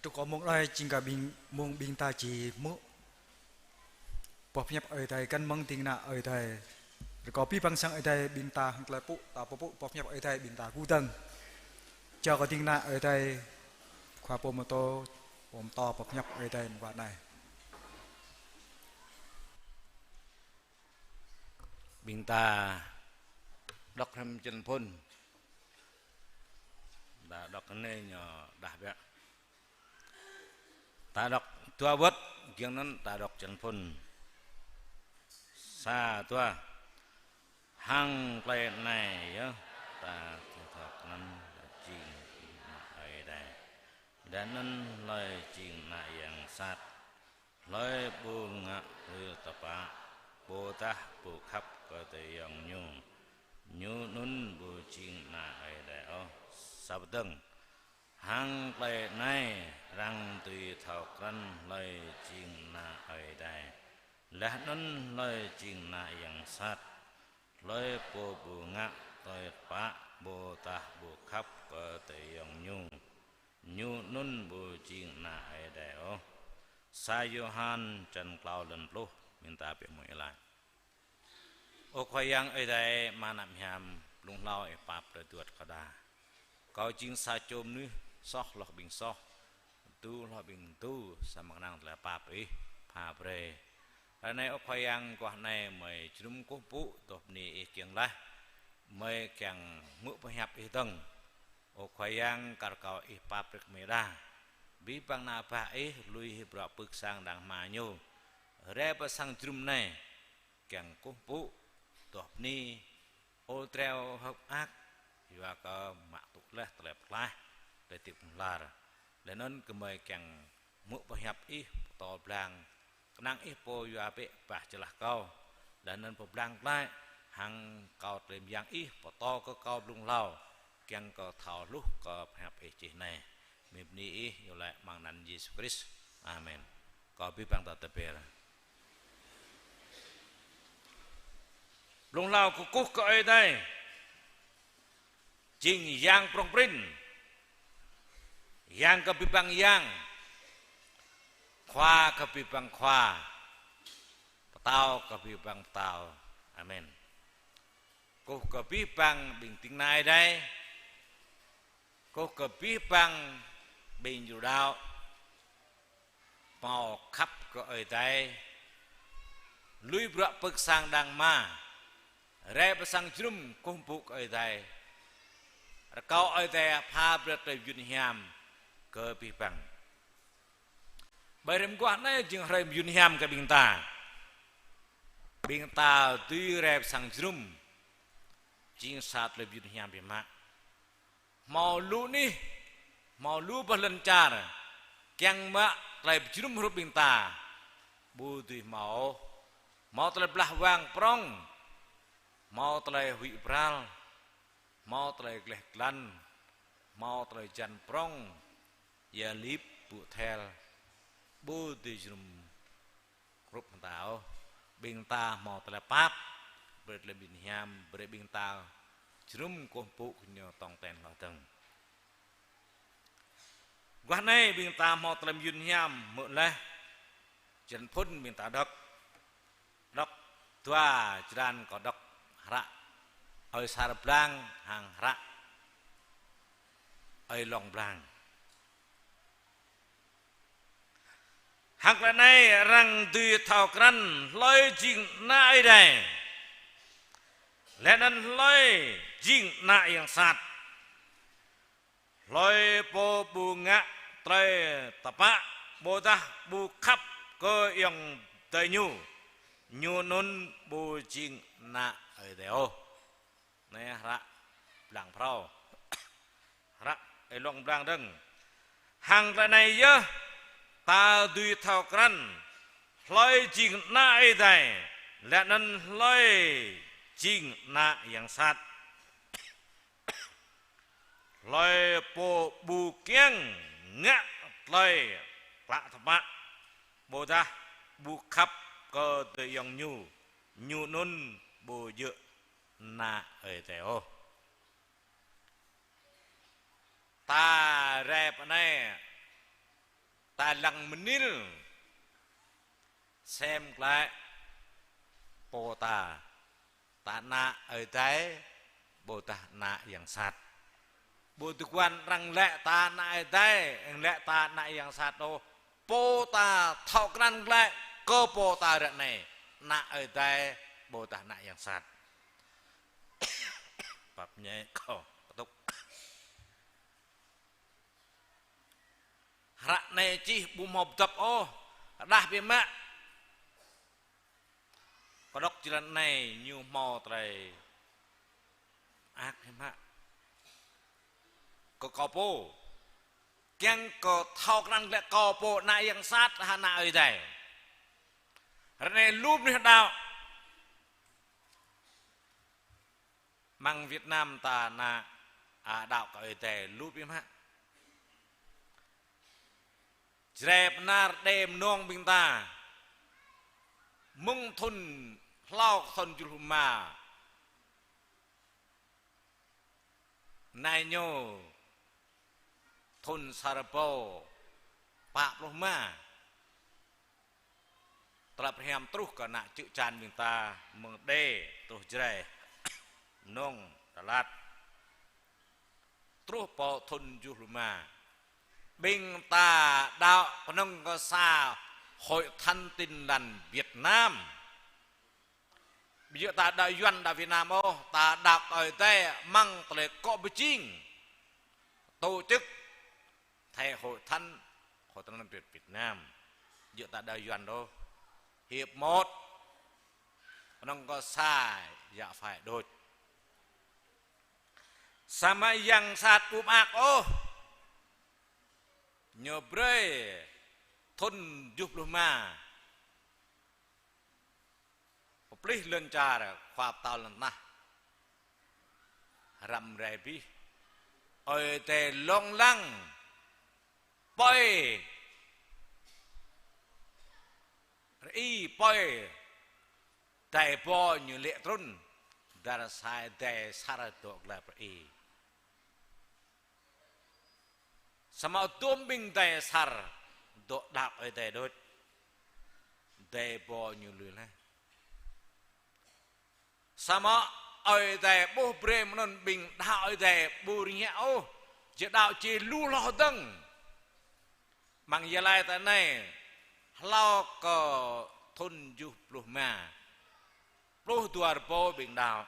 tu có mong đây chính cả bình mong bình ta chỉ mu bọc nhập ở đây căn mong tiếng nạ ở đây có pi băng sang ở đây bình ta hoặc là phụ ta phụ bọc nhập ở đây bình ta cú tầng cho có tiếng nạ ở đây khoa bom to bom to bọc nhập ở đây một bạn này bình ta đọc thêm chân phun đã đọc cái này nhỏ đã vậy ta đọc tua bớt kiêngนั้นta đọc chân phun xa tua hang plei này nhá ta thậtนั้นจริงไอ้ได้ดังนั้นเลยจริงนะอย่างสัตว์เลยบุญงะหรือตะปะโบตะบุคับก็แต่ยังยูนุ่นบุจริงนะไอ้ได้อ๋อสับตึงหางไปในรังตุยเท่ากันเลยจริงนะไอ้ได้และนั้นเลยจริงนะอย่างสัตว์เลยปูบุงะเลยปะโบตะบุคับก็แต่ยังยูนุ่นบุจริงนะไอ้ได้อ๋อSayuhan Chan Clau Len Plu minta pe mo ilai o khoyang ai dai manam hiam lung lao e pap le tuat kada kau jing sa chom ni soh loh bing soh tu loh bing tu samak nang le pap e pa pre anai o khoyang kwa nai mai chrum ko pu top ni e kiang la mai kyang mu pa hap e tang o khoyang kar kau e pap rek me da bí bang na pa lui hebra pực sang đàng mà nhô re pa sang drum này keng cố pu top ni ô treo hấp ác và có mạ tục lẽ tẹp lai để tiếp la để nên cái mày keng mu pa hap to blang nang po ya pe pa chlah kau để nên po blang lai hang kau tem yang to có kau lung lao keng có thảo lúc có hap chỉ này mibni oleh mangnan Yesus Kristus amin kopi bang tatepir lung lao kukuh ke ai đây jing yang prong prin yang kopi bang yang khoa kopi bang khoa tao kopi bang tao amin kuh kopi bang bình tiếng này đây kuh kopi bang bình dù đạo màu khắp có ở đây lui bạc bực sang đằng ma re pasang chrum kumpuk ở đây kau ở đây pha bạc tới yun hiam cơ pi bang bayram kuat này jeng rem yun hiam ke bing ta tuy re pasang chrum jeng sát le yun hiam pi ma mau lu ni mau lu berlencar yang mak telah berjumpa huruf binta butuh mau telah belah wang prong mau telah hui pral mau telah gleh glan mau telah jan prong ya lip bu tel butuh huruf binta mau telah pap berlebih hiam berbinta jerum kumpuk nyo tong ten loteng gua này bình ta mò tlam yun hiam mượn lẽ chân phun bình ta đọc tua chân có đọc ra ở sar blang hàng ra ở lòng blang hàng là này răng tùy thảo cran lôi chinh nai đây lẽ nên lôi chinh nai yang sát lôi po bunga trai tapa boda bu khắp cơ yang tây nhu nun bu jing na ở đèo này ra làng phao ra ở lòng làng đằng hàng cái này nhớ ta duy thao cran lôi jing na ở đây lẽ nên lôi jing na yang sát lôi po bu kieng ngạ lôi lạ thập mạ bồ ra bu khắp cơ tự yong nhu nun bồ dự na ở tèo ta rep này ta lăng menil xem lại po ta na ở đấy bồ ta na yang sát bồ tu quan răng lệ ta na ở đấy lệ ta na yang sát đâu po ta thọ răng lệ cơ po ta rợ này na ở đấy bồ ta na yang sát bập nhẹ cổ tục rạ này chi bù mộc tập ô đa biệt mẹ có đốc chỉ lần này nhiều mò trời ác hay mẹ có bố kiêng có thao năng lệ có bố nãy yang sát hà nã ở đây này lúc này đạo mang Việt Nam ta na đạo có ở đây lúc biết mẹ dẹp na đêm nong bình ta mung thun lao thon julma nai nyo thun sarapo pak loma trap hem truh kana chữ chan bình ta mung de truh jre nong dalat truh po thun julma bình ta đạo nông có xa hội thanh tin lành Việt Nam bây giờ ta đại doan đại Việt Nam ô ta đạp ở đây mang tới có bê chinh tổ chức thầy hội thanh Việt Nam giờ ta đại doan đâu hiệp một nông có xa dạ phải đôi sama yang sát ác ô nhờ bre thôn giúp luôn mà plih lên trà rồi khoa tao lần na rầm rè bi ơi tề long lăng bơi y bơi tề bo như lệ trôn dar sai tề sara tok là y sama tumbing tề sar độ đạp ở tề đôi tề bo như lưỡi này sama ở tề bố brem non bình đạo ở tề bù nhẽo chỉ đạo chỉ lu lo đằng bằng giờ lại tại này lo có thôn du lu mà lu tuar po bình đạo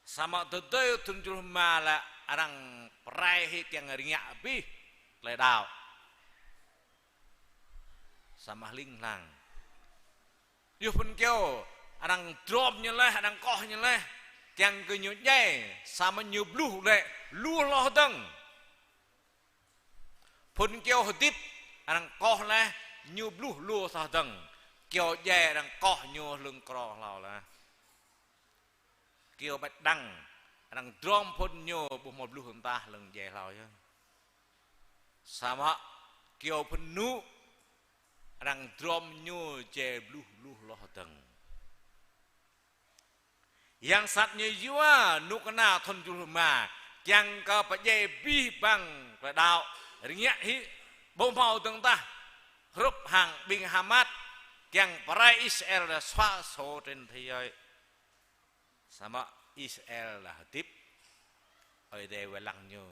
sama từ tới thôn du mà là orang prai hit yang ngeriak bi le đạo sama linh lang yêu phân kêu orang drop như leh orang koh như leh yang ke nyu nhai sama nyu blu le lu lo dang phân kêu hodit orang koh leh nyu blu lu sa dang kêu nhai orang koh nyu lưng cro lao la kêu bạch đăng orang drum phân nyu bu mo blu hun ta lưng nhai lao chứ sama kêu phân nu orang drum nyu je blu lo dang yang satnya jiwa nukna thon julma yang ka paje bi bang pedao rinyak hi bom mau teng ta rup hang bing hamat yang para Israel da swa so ten thai sama Israel là tiếp ở đây về lăng như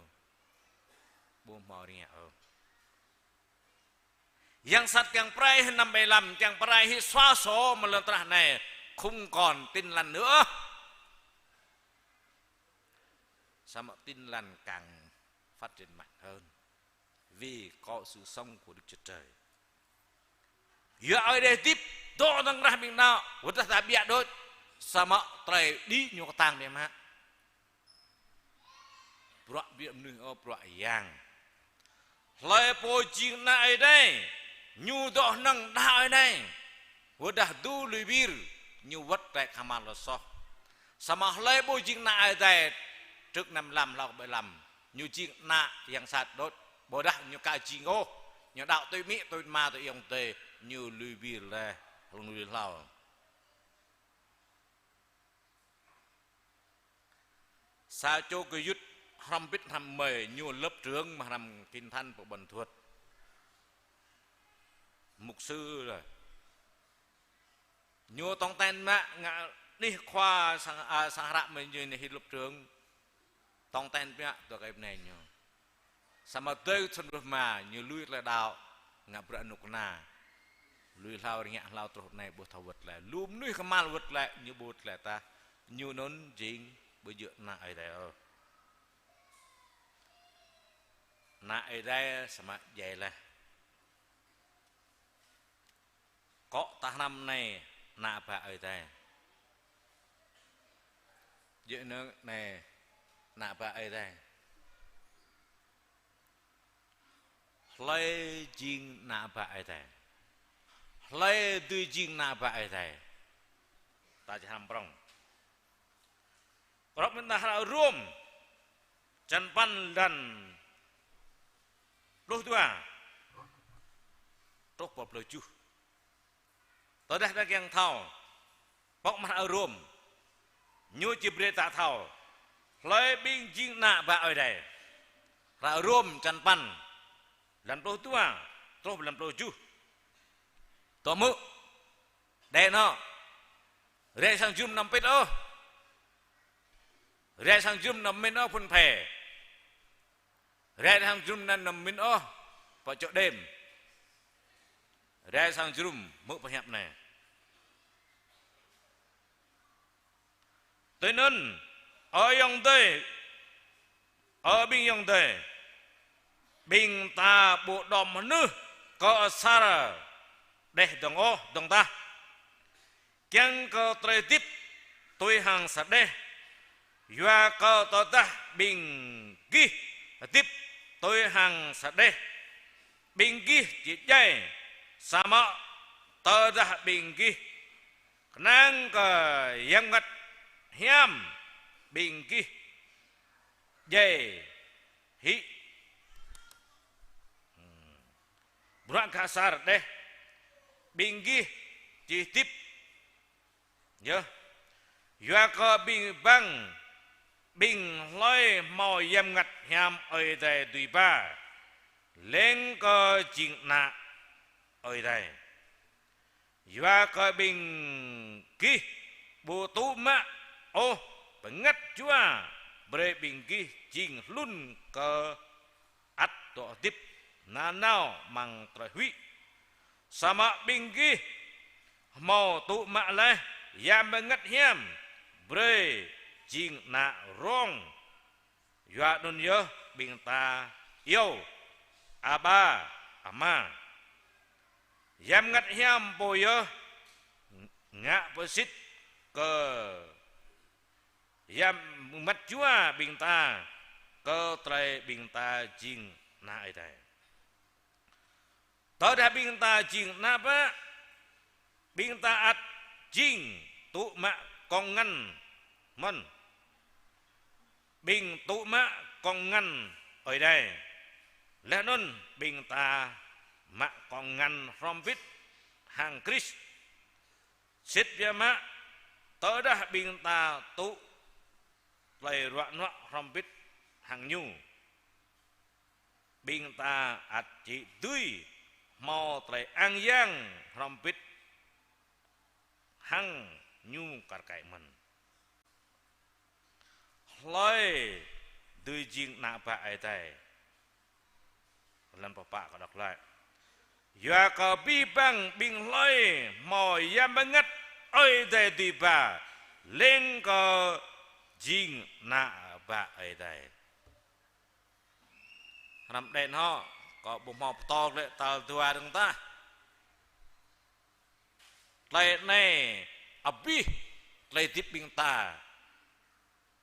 bom mau rinyak yang sat yang prai năm bảy lăm yang prai hi swa so mà lần tra này không còn tin lần nữa sama tin lành càng phát triển mạnh hơn vì có sự sống của Đức Chúa Trời. Giờ ở đây tiếp to đang ra mình nào, kita tak biar dot sama trai di nyokotang dia mah. Pura biar mending pura yang. Lai po jing na ở đây, nyu doh nang dah ở đây, udah du libir nyu wat tại kamal losoh. Sama lai po jing na ở đây trước 55 lao 75 như chiếc nạ yang sạt đốt bồ đá như cả chiếc ô như đạo tôi mỹ tôi ma tôi yêu tề như lùi bì lè không lùi lao sao cho cái dứt hầm bít hầm mề như lớp trưởng mà hầm kinh thanh của bần thuật mục sư rồi nhô tông tên mẹ ngã đi khoa sang rạm mình như này hidup trường tông tên mẹ tôi cái này nhô sama tới xuân mà như lui là đạo ngã bữa nục na lui lao nhẹ lao trột này bột thầu vật lại lùm nuôi khăm mal vật lại như bột lại ta như nón dính bây giờ na ở đây na ở đây sama vậy là có ta năm này na bà ở đây giờ nữa này na bà ở đây lấy jing na bà ở đây lấy duy jing na bà ở đây ta chỉ ham prong prong mình ta hara room chân pan dan lúc tua tốt bọc lời chú tôi đã đang yang thao bọc mặt ở room như chỉ bê tạ thao lấy binh jing na bà ở đây ra room chân pan làm đồ tua tốt làm đồ chú tổ mự đây nó re sang zoom nằm bên đó re sang zoom nằm bên đó phun phè re sang zoom nằm bên đó vào chỗ đêm re sang zoom mự phải hẹp này tới nên ở dòng tây ở bên dòng tây bình ta bộ đom nữ có sara để đồng ô đồng ta kiang có trai tiếp tôi hàng sát đây và có tao ta bình ghi tiếp tôi hàng sát đây bình ghi chỉ dây sama tao ta bình ghi nang có yang ngắt hiam bình ghi dây hi bukan kasar deh binggi chỉ tiếp nhớ doa có bing băng bing lôi màu yếm ngặt hiam ở đây tùy ba lên có chỉnh nạ ở đây doa có bing ki bộ tu mạ ô ngắt chúa bere binggi chỉnh lun có ắt tổ tiếp na nao mang terhui sama binggi mau tu mak leh yang mengat hiam bre jing na rong ya nun yo bing ta yo aba ama yang mengat hiam po yo ngak pesit ke yang mat jua bing ta ke trai bing ta jing na ai đây tao đã bing ta jing na ba bing ta at jing tu ma con ngăn mon bing tu ma con ngăn ở đây lẽ non bing ta ma con ngăn from vít hàng Chris xích về ma tao đã bing ta tu lời loạn loạn from vít hàng nhu bing ta at chỉ tươi mau trai ang yang from vít hang nhu cả cái mình lôi đôi jing na ba ai đây lần papa có đọc lại ya có bi bang bing lôi mò yam banget ai đây đi ba lên có jing na ba ai đây làm đèn ho có bụng mọc to lệ tàu tua đừng ta lại này abi lại tiếp bing ta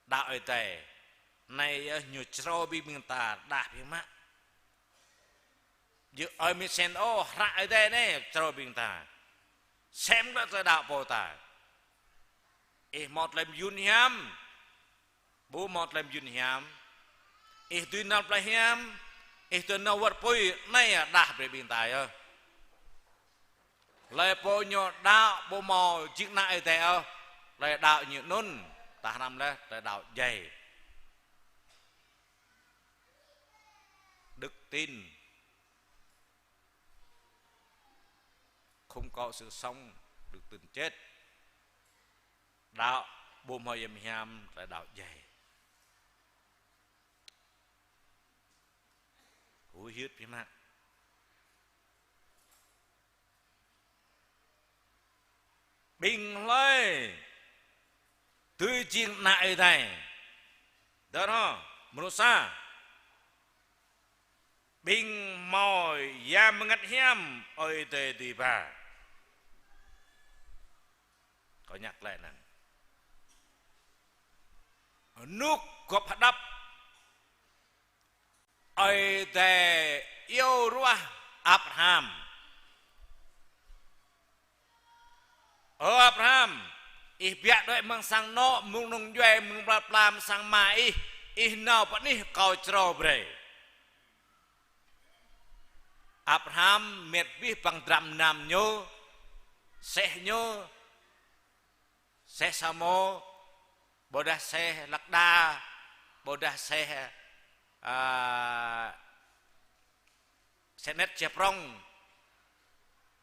đạo ở đây này nhiều trâu bi bing ta đạp như má giờ ở mi sen ô ra ở đây này trâu bing ta xem đó là đạo bồ tát một làm yun hiam bố một làm yun hiam tuy nào là hiam tuy nào vật poi này đạp để bing ta ơ lại po nhọ đạo po mò chiếc nại thế ơ lại đạo như nôn ta nằm đây lại đạo dày đức tin không có sự sống được từng chết. Đạo bùm hơi em hiam là đạo dày hối hiết với mạng bình lây tư chiên nại này đó nó manusia bình mỏi ya mengat hiam oi tê đi bà có nhắc lại nè nước gọp hạt đắp oi tê yêu rua Abraham ở Abraham biak đôi mang sang nọ mung nung duệ mung làm sang mai nào vẫn đi cầu trâu bể Abraham mệt vi bằng đam nam nhô se samo bodah se lakda bodah se senet cheprong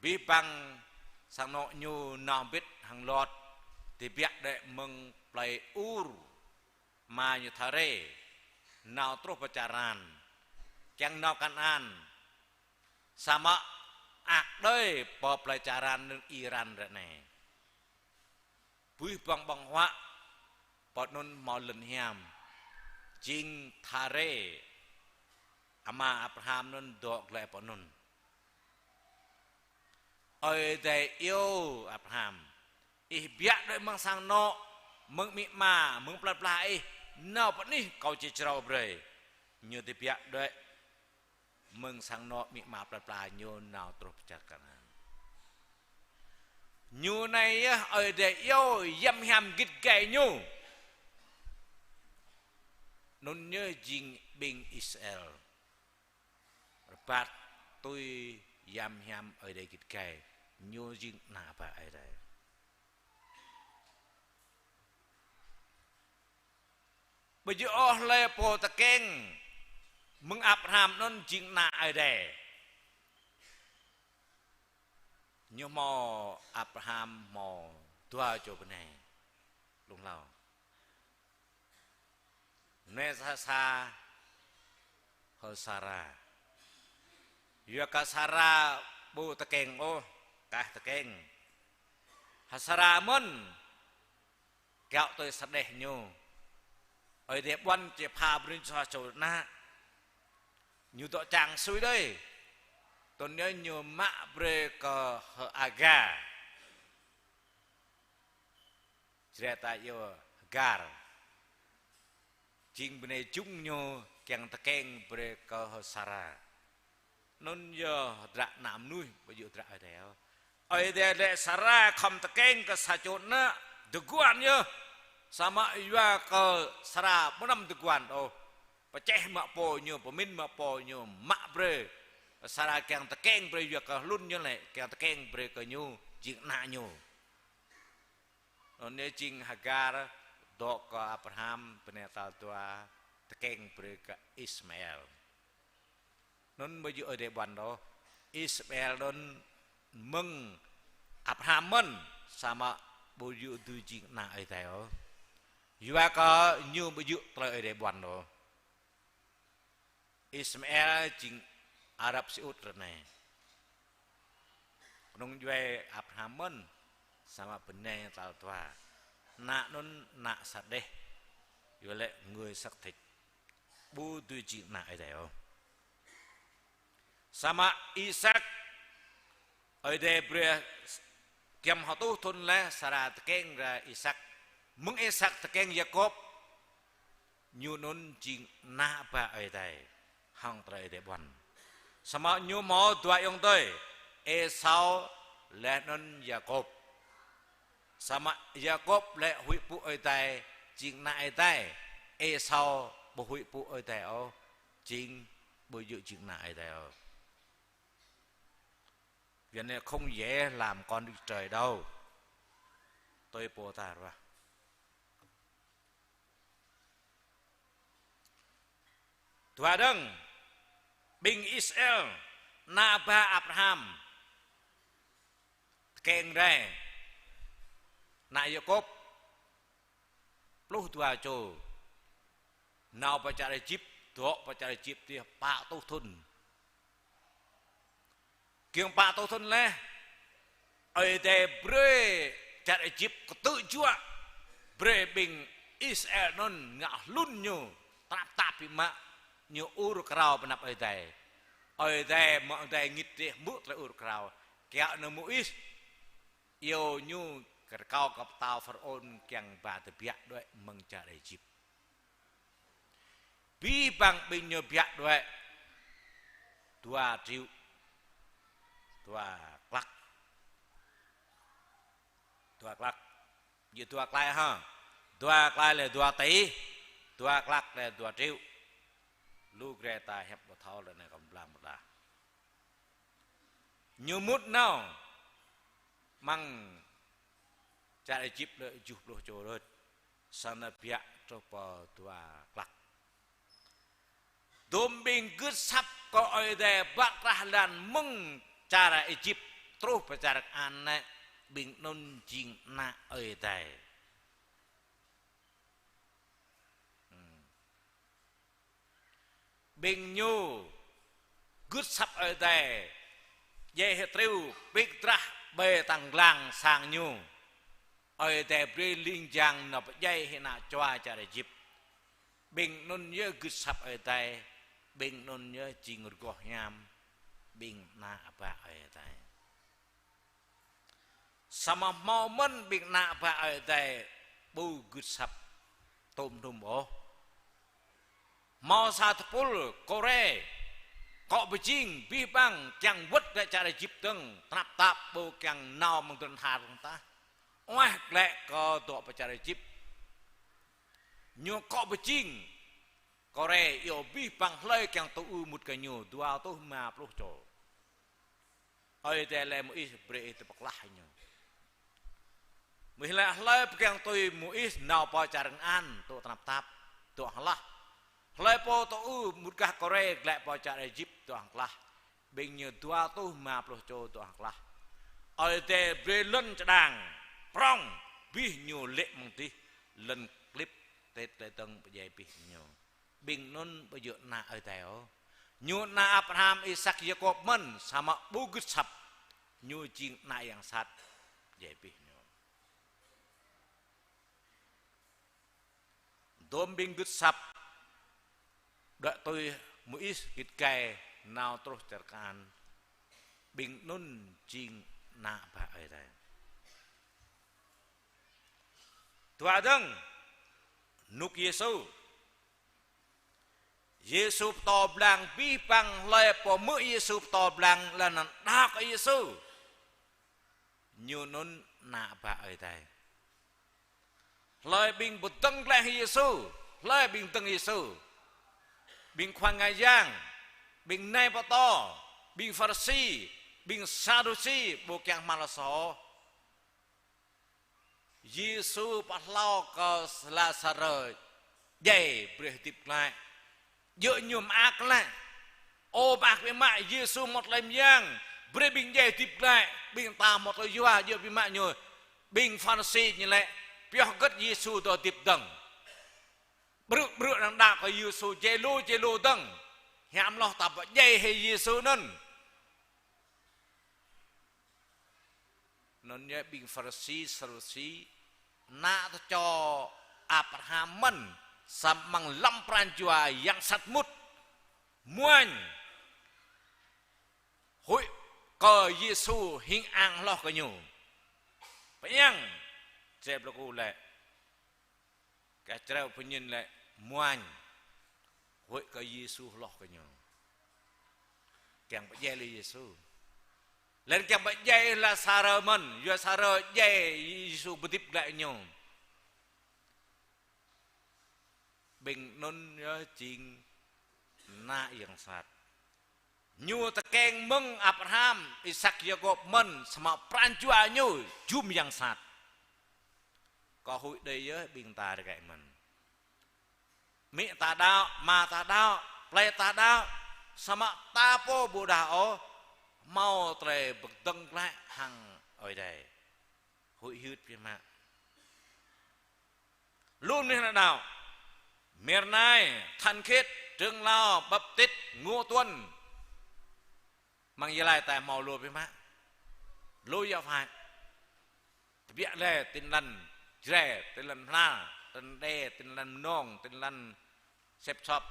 vi bằng sang nọ nhu nam bít hàng lọt thì biak đệ mừng play ur mà như thare nào trúc pacaran chẳng nào Kanan sama akdoi pelajaran ng Iran rene bui bang bang wa potnon maulen hiam jing thare ama Abraham nun dok le potnon oi de yêu Abraham biak doi mang sang no meng mi ma meng plat plai nào pot ni kau cicrau bre như ti biak doi mừng sang nọ mị mà plà nhu nào trục chặt cả nhu này ở để yêu yam ham gít gầy nhu nôn nhớ jing bing Israel bat tôi yam ham ở đây gít gầy nhu jing nà bà ở đây bây giờ le po ta keng mừng Abraham non jing na ở đây nhưng mà Abraham mà tua cho bên này đúng không nên sa hơi Sarah yêu cả Sarah bu ta keng ô cả ta keng Sarah mun kéo tôi sát đẹp nhau ở đẹp quan chỉ pha bên cho chỗ na như tọa chàng suy đây tôi nhớ như mạ bre cờ hờ aga cerita yo gar jing bene chung nyo keng tekeng bre cờ hờ Sarah non yo dra nam nuôi bây giờ dra ở đây ở đây để Sarah không tekeng ke sajot na deguan yo sama iwa ke Sarah menam deguan oh peceh mak po nyo pemin mak po nyo mak bre Sarah keng tekeng bre yo ke lun nyo le keng tekeng bre ke nyo jing na nyo ne jing Hagar dok ke Abraham penetal tua tekeng bre ke Ismail non bây giờ ở đây ban đó Ismail don mừng Abraham men sama boyu tu jing na ai tayo yuwa ka nyu bây giờ ở đây ban đó Ismail jing Arab Saud rene nung jual Abraham men sama benai tal tua nak non nak sadeh yole người sắc thịt bu tu jing na ai tayo sama Isaac ở đây bre kem họ tu thôn le Sarah tekeng ra Isaac mung Isaac tekeng Jacob nyu non jing na ba ở đây hang trai để bắn sama nyu mo dua yong toi Esau le non Jacob sama Jacob le hui pu ở đây jing na ở đây Esau bo hui pu ở đây o jing bo dự jing na ở đây o việc này không dễ làm con đi trời đâu tôi bồ tát rồi Tua đừng binh Israel na ba Abraham keng re na Yakub plus tua cho nào pa cara Egypt dok pa cara Egypt dia pak tu thun kieng pak tu thun le ai de bre cara Egypt tự chua bre bing Israel non ngah lun nyu tap tapi mak nyu ur krau penap ai de mo de ngit dia mu le ur krau kya no mu is yo nyu kerkau kap tao Faraon kiang ba te biak doi meng cara Egypt bi bang bin nyu biak doi tua triu tua klak như tua klai ha tua klai là tua tí tua klak là tua triu lu greta hẹp một thao là này còn làm một là như mút nào mang cara Egypt le 70 ចូលរត់សន្តិភាពទៅបទួក្លាក់ដុំប៊ីងគឹតសាប់ក៏អីដែរបាក់រះឡានមឹងចារអេជីបត្រុសប្រចារកអានណែប៊ីងនុនជីងណាអីដែរប៊ីងញូគឹតសាប់អីដែរយេហេត្រូវប៊ីកត្រាស់បេតាំងឡាំងសាងញូai để bê linh giang nộp dây hiện na choa cha Egypt bình nôn nhớ cứ sập ở đây bình nôn nhớ chỉ ngồi gõ nham bình na ba ở đây sama mau men bình na ba ở đây bu cứ sập tôm tôm bò mau sa thpul Korea cọ bê chinh bi bang chẳng vứt ra cha Egypt từng tap tap bu chẳng nào mong tuần hà chúng ta oai lẹ có tọaประชาชน Egypt ញូកបជីងកូរ៉េយោពីបាំងផ្លេកាំងទៅមុតកញូទូអោទៅមកប្រុសចូលអីតែលែមួយប្រេទៅបក្លាស់ញូមួយលែផ្លេកាំងទៅមួយណៅបចារងអានទៅត្រាប់តាប់ទៅអង្លាស់ផ្លេពោទៅមុតកាកូរ៉េលែបចារ Egypt ទៅអង្លាស់បេងញូទូអោទៅមកប្រុសចូលទៅអង្លាស់អីតែប្រេលិនច្ដាងprong bih nyu lệ mong tí lần clip tết tết tông bây giờ bih nyu bình non bây giờ na ở tèo nyu na Abraham Isaac Jacob men sama bugut sap nyu jing na yang sat vậy bih nyu dom bing gut sap đợi tôi mũi kít kè nào trôi terkan bình non jing na ba ở đây tua dâng nuk Yesu to blang bi pang le po mu Yesu to blang là nang dak Yesu nyu nun na ba ở đây lời bình bút tăng le Yesu lời bình tăng Yesu bình khoan ngày giang bình nay pa to bình Pharisee bình Sadducee bộ kang malaso Giêsu bắt lao có Lazarus dày bề tiếp lại dựa nhùm ác lại ô bạc với mại Giêsu một lần giang bề bình dày tiếp lại bình ta một lời doa dựa với mại nhồi bình Pharisee như lệ biểu gất Giêsu to tiếp đằng bự đang đạp của Giêsu chế lô đằng hàm lo tập dày hay Giêsu nên nhớ bình Pharisee Sadducee na cho Abraham men samang lampran jua yang satmut muan hội cờ Giêsu hình ang lo cái nhủ phải nhang chép là cô lệ cái treo phải nhìn lệ muan hội cờ Giêsu lo cái nhủ càng phải dây lên Giêsu lên chẳng phải dây là Sarah mình do Sarah dây Giêsu bứt tiếp lại nhau bình non nhớ chính na yang sat nyu ta keng meng Abraham Isaac Jacob mình sama pranjua nyu jum yang sat có hội đây với bình ta để gậy mình mỹ ta đau mà ta đau play ta đau sama tapo Buddha mau tre bực tăng lại hàng ơi đây hội hút phía mạ luôn nên là nào miền này thân khiết trương lao bập tít ngô tuân mang gì lại tại màu lùa phía mạ lùi vào phải việc này tin lần rẻ tin lần na tin đê tin lần nong tin lần xếp shop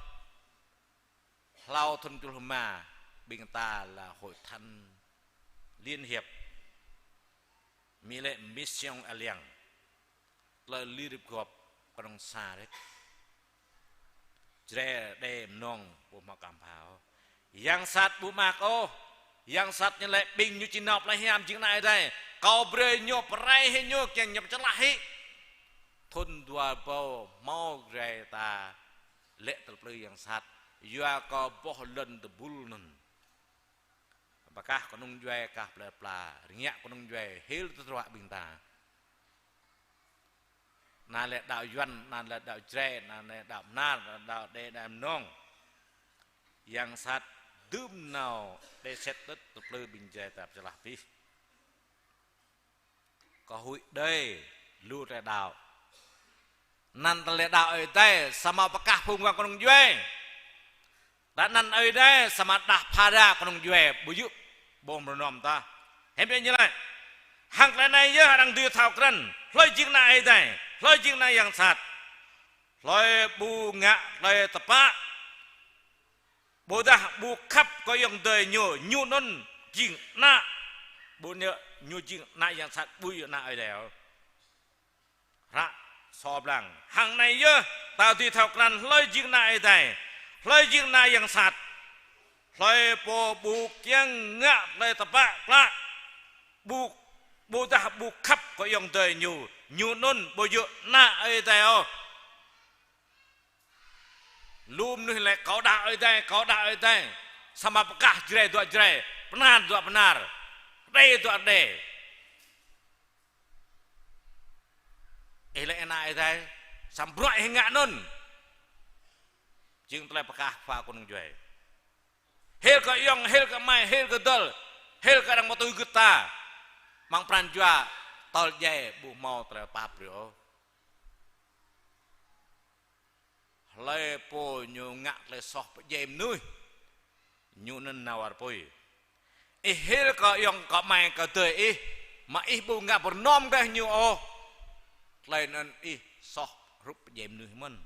lao thôn chul mà bình ta là hội thân liên hiệp mỹ lệ mission alliance là liên hiệp quốc còn xa đấy rẻ đê nong bộ mặc cảm pháo yang sát bộ mặc ô yang sát như lại bình như chỉ nộp lại hiểm chừng này đây kau beri nyop rai he nyop yang nyop celah he thôn dua bau mau rai ta lệ terpilih yang sát yua kau boh len the bull nun apakah konung juai kah pla rinyak konung juai hil terwak binta na lệ đạo yuan na lệ đạo tre na lệ đạo na đạo đê đàm nong yang sát dum nào để set đất terpilih bin jai tap celah pi có hội đây lưu ra đạo nan tele đạo ở đây sama pakah phung con ông duệ đã nan ở đây sama dah pada con ông duệ bujuk bom renom ta hem như này hàng cái này nhớ đang đưa thảo cân lôi chiếc này đây lôi chiếc này yang sạt lôi bu ngạ lôi tepa bu dah bu khắp có yang đời nyu non chiếc na bu nhớ nhu ching na yang sát bui na ở đèo ra so blang hàng này nhớ tao thì thọc lần lôi ching na ở đây lôi ching na yang sát lôi po bu kiang ngạ lôi tập bạ la bu bu ta bu khắp có yang đời nhu non bu yu na ở đây ô lùm nuôi lại có đạo ở đây sama pekah jere dua jere benar đây tu ada. Elak enak itu, sambrok hingga nun. Jeng telah pekah fa kunung juai. Hel ke yong, hel ke mai, hel ke dol, hel ke dang motu geta. Mang pran jua tol jai bu mau telah paprio. Le po nyu ngak le soh jem nuih. Nyu nen nawar poi. Hil ka yang ka mai ka teu ma bu ngak bernom ka nyu o lain an soh rup jem nuih men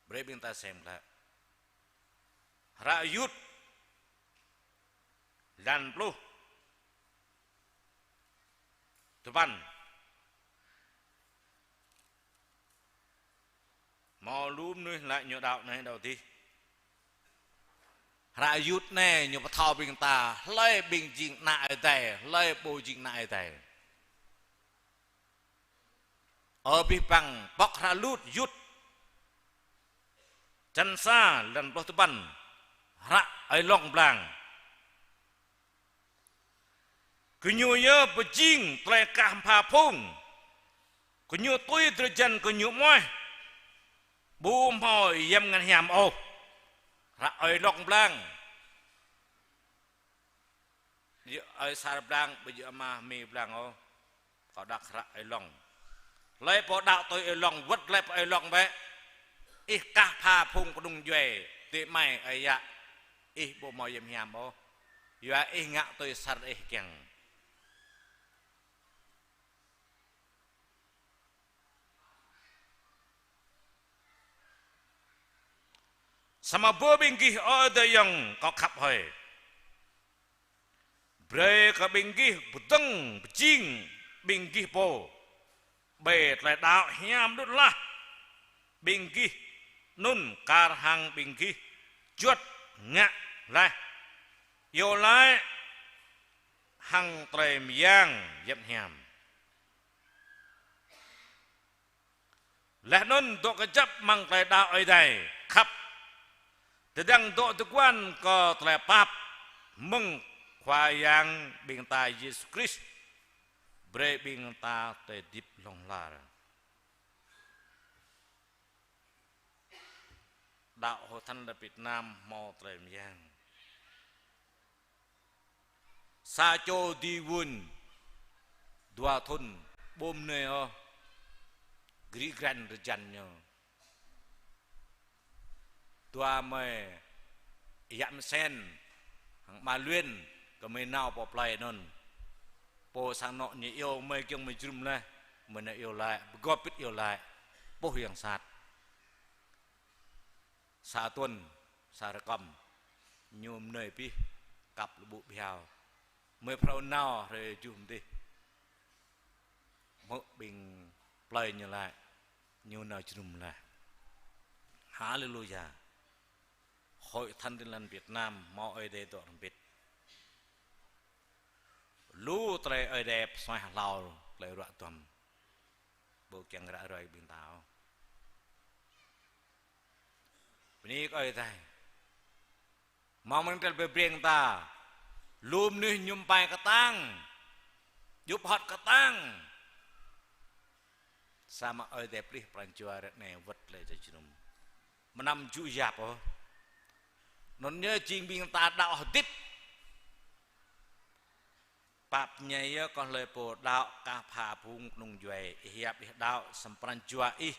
bre binta sem la rayut dan pluh depan mau lúm nuih lại nyu đạo này đầu tiên rayut nè nyu thao bình ta lơi bình jing nại tè lơi bồ jing nại tè ở bi bằng bóc ralut yut chân xa lần bóc ban ra ai long blang cứ nyu nhớ bồ jing tle cam pha phung cứ nyu tôi từ chân cứ nyu môi bùm hồi yếm ngân hiểm ô ra ai long blang ai sar blang bây giờ mà mì blang ô có đặc ra ai long lấy bộ đạo tôi ai long vứt lấy ai long bé ít cả pha phung của đùng duệ tị mày ai ya ít bộ mồi yếm hiểm ô ya ít ngạ tôi sar ít keng sama berbingkih ada yang kau kap hai, mereka bingkih beteng becing bingkih po, bet le đạo hiam đốt lah, bingkih nun karhang bingkih chuột ngạ lai, yêu lai hang trem yang yếm hiam, le nun do kejap mang le đạo ở đây khắp Tedang do tuan ko telepap meng khoayang bingta Yesus Kristus bre bingta te dip longlar đạo hồ thanh là Việt Nam mò trem yang sa cho di wun dua thun bom ne o gri gran rejan nyo tua me yam sen hang ma luenก็ไม่น่าปอปลายนนโปสังเนาะนี่เอวไม่เกี่ยงไม่จุ่มเลยมันเอวลายก็ปิดเอวลายโปเฮียงสัตว์สาตุนสารกรรมโยมเนยพี่กับระบุเพียวเมื่อพระน่าเลยจุ่มดิมื่อบิงปลายนี่แหละโยมน่าจุ่มเลยฮาเลลูยาหอยทันดิลันเวียดนามมอไอเดตัวอังกฤษลู่เตะไอเด็บสมัยเราเลยรักตัวบุกยังระไรบินเท้าวันนี้ก็ไอ้ใจมองมันกันไปเปลี่ยนตาลูมนี่ยุ่มไปกระตั้งยุบหอดกระตั้งsamaไอเด็บลิปรันจัวระเนวัดเลยจะจุ่มมันนำจุยาบนนเยอะจริงบินตาดาวดิบปับใหญ่ก็เลยโปรดดาวกาพาพุงนุ่งจวยเฮียบดาวสัมปรัญจวอี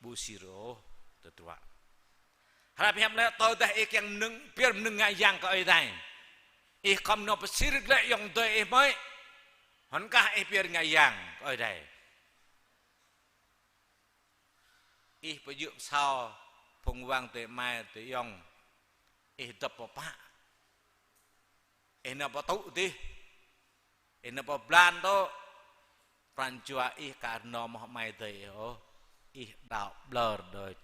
บูซิโรตัวหาเพียงแล้วตัวแต่เอกยังหนึ่งเพียงหนึ่งอย่างก็ไอ้ได้อีกคำนบสิริเลยยังตัวเองไม่หันก้าไอ้เพียงอย่างก็ไอ้ได้อีประยุกต์เศร้าพงวางตัวไม้ตัวยองอีตับปะปะอีนับประตูดิini peblan tu perancua ih karena Muhammad itu ih dak blur doi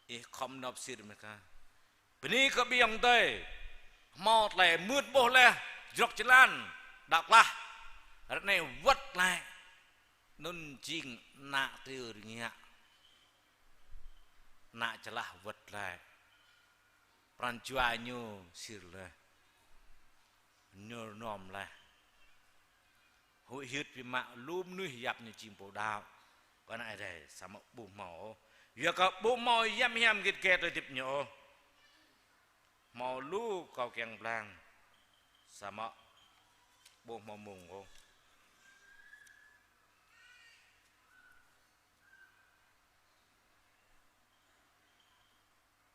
ih kom nop sir mereka bini kebiang tu mau le mut boh le jok jalan dak lah ne wat le nun jing nak tirnya nak celah wat le perancua nyu sir le nhờ nòm là hội hiệp vì mạng lùm nuôi hiệp như chim bồ đào còn ai đây sao mà bù mỏ giờ có bù mỏ yam yam kẹt kẹt rồi tiếp nhở mỏ lú cầu kèn blang sao mà bù mỏ mùng không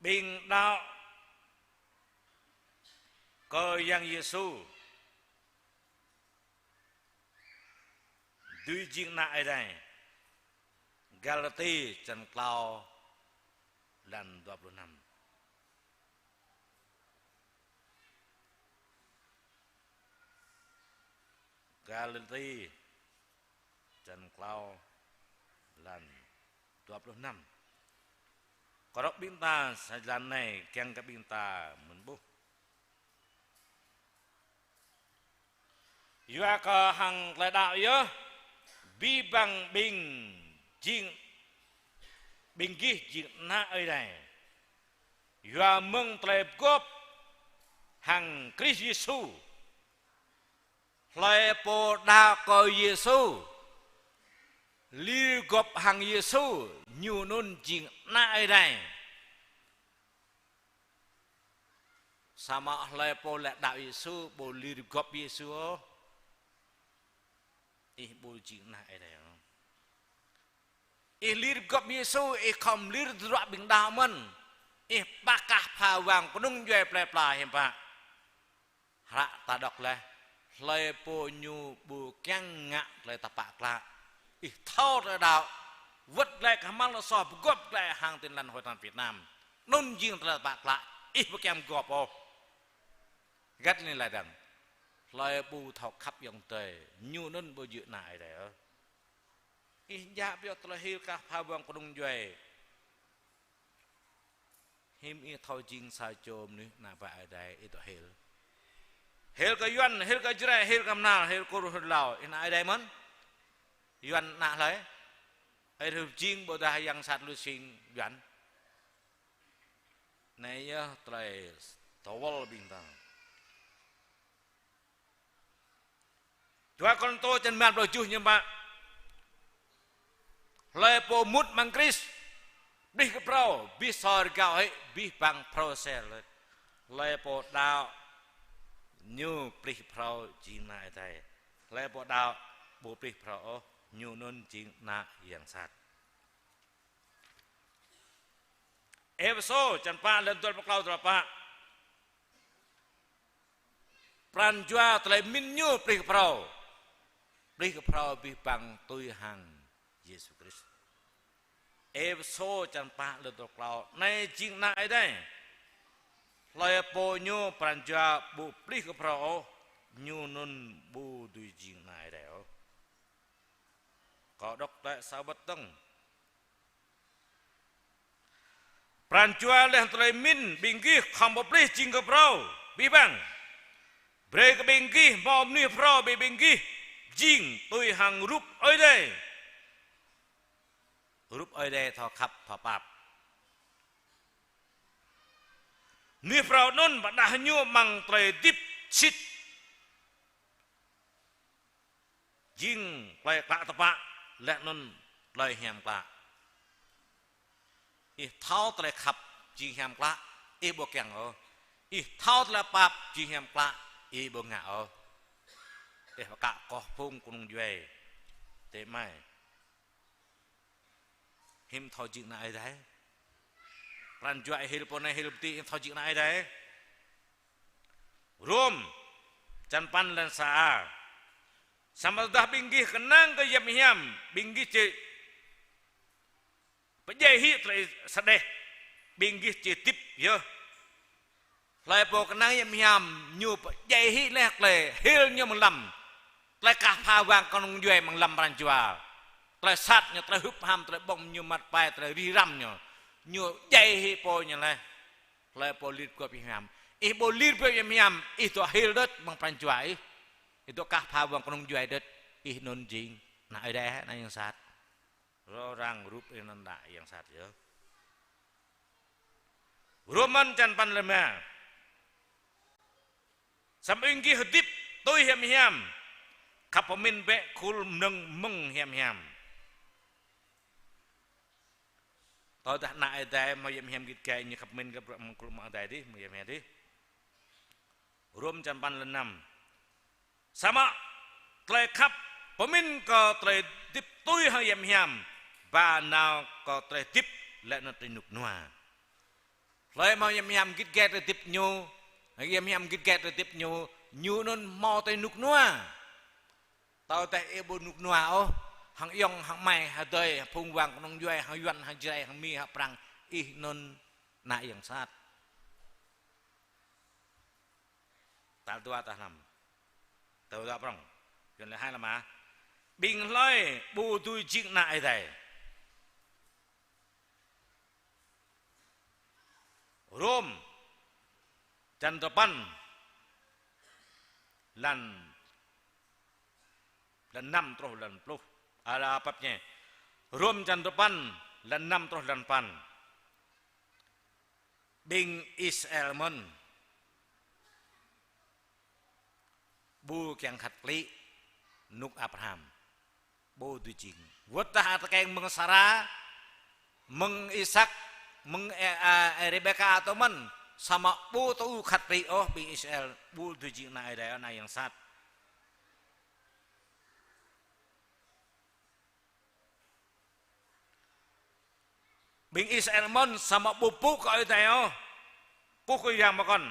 bình đạo có yang Giêsu duy chính nại đây Galati chân clau lần 25 Galati chân clau lần 25 có đọc binta sẽ lần này keng cái binta mình bút Yua ka hang lai đạo yo bi bằng bình jing bình gi jing na ai này Yua mong tlep gop hang Christ Giêsu lai po da ko Giêsu li gop hang Giêsu nyu nun jing na ai này sama lai po la đạo Giêsu bo li gop Giêsu bố chính là ai đây không? Lir gop Yesu không lir dọa bình đào mình, bakah phà vàng có nung dây plei plei hiểm pa, hạ ta đọc là lê po nhu bu keng ngạ lê ta bạc la, thao ra đào vứt lại cả mang là sò gop lại hàng tiền lần hội toàn Việt Nam, nung riêng ta bạc la, bu kem gop ô, gắt lên lại đằng lời bù thọc khắp dòng tề nhu nôn bù dự nại đấy ý dạ biểu tla hil ka pha vang ko dung jwe him i thau jing sa chom ni na ba ai dai i to hil ka yuan hil ka jra hil kam na hil ko ru lao in ai dai mon yuan na lấy ai thu jing bo da yang sat lu sing yuan này ya tla tawal bintang Dua con to chân màn rồi chú nhưng mà lời po mút mang Christ đi cái pro bi sor gạo ấy bi bằng pro xe lên le po đào như pri phao chính na đây le po đào bộ pri phao như non chính na yang sát episode chan pa lên tuan paklau terapa pran jua tlai min như pri phao bi bang tôi hàng Yesus Kristus episode chan pa lên tuan paklau nay chính na đây lai po nyu pranjua bu pri ke pro nyu nun bu du jing nai deo ko dok ta sabat teng pranjua leh tlai min binggi kham bo pri jing ke pro bi bang bre ke binggi mom ni pro bi binggi jing tui hang rup oi đây tho khap tho pap ni frau non pada nyu mang tre dip sit jing plai klak tepak lek non plai hiam klak ih thau tre khap jing hiam klak ih bo kyang o ih thau tre pap jing hiam klak ih bo nga o ka koh pung kunung jue te mai him thau jing na ai dai ran jua hil pone hil ti thau jing na ai dai rum chan pan lan sa samal dah binggi kenang ke yam hiam binggi ce pejai hi tre sadeh binggi ce tip yo lai po kenang yam hiam nyu pejai hi lek le hil nyu menglam lai kah pa wang konong jue menglam ran jua lai sat nyu tre hup ham tre bom nyu mat pai tre ri ram nyu jai hi po nya lai po lit ko pi ham ih bo lir pe yam itu hil dot bang pran juai itu kah pa bang konong juai dot ih non jing na ai dai na yang sat ro rang rup nan da yang sat yo roman chan pan lema saminggi hedip tôi hiam kapamin be kul neng meng hiam tao dah na ai dai ma hiam git kai ni kapamin ga kul ma dai di ma hiam di rom chan pan lenam sama tlai khap pemin ko tlai dip tui hiam ba nào ko tlai dip le na tinuk noa tlai ma hiam git get dip nyu hiam git get dip nyu non mo tai nuk noa tao tai e bo nuk noa o hang yong hang mai ha doi phung wang nong juai hang yuan hang jai hang mi ha prang ih non na yang sat tal tua ta nam tàu ta prong chuyện là hai là mà bình lôi bu tui chịu nại thầy rom chân tập pan lần năm troh lần pluh ala papnya rom chân tập pan lần năm troh lần pan bing Israel mon bu kyang khat pli nuk Abraham bu tu jing wata atakeng meng Sarah meng Ishak meng Rebeka atau man sama bu tu khat pli oh bing Israel bu tu jing na ai na yang sat bing Israel mon sama bu pu ko ai dai oh pu ko yang ma kon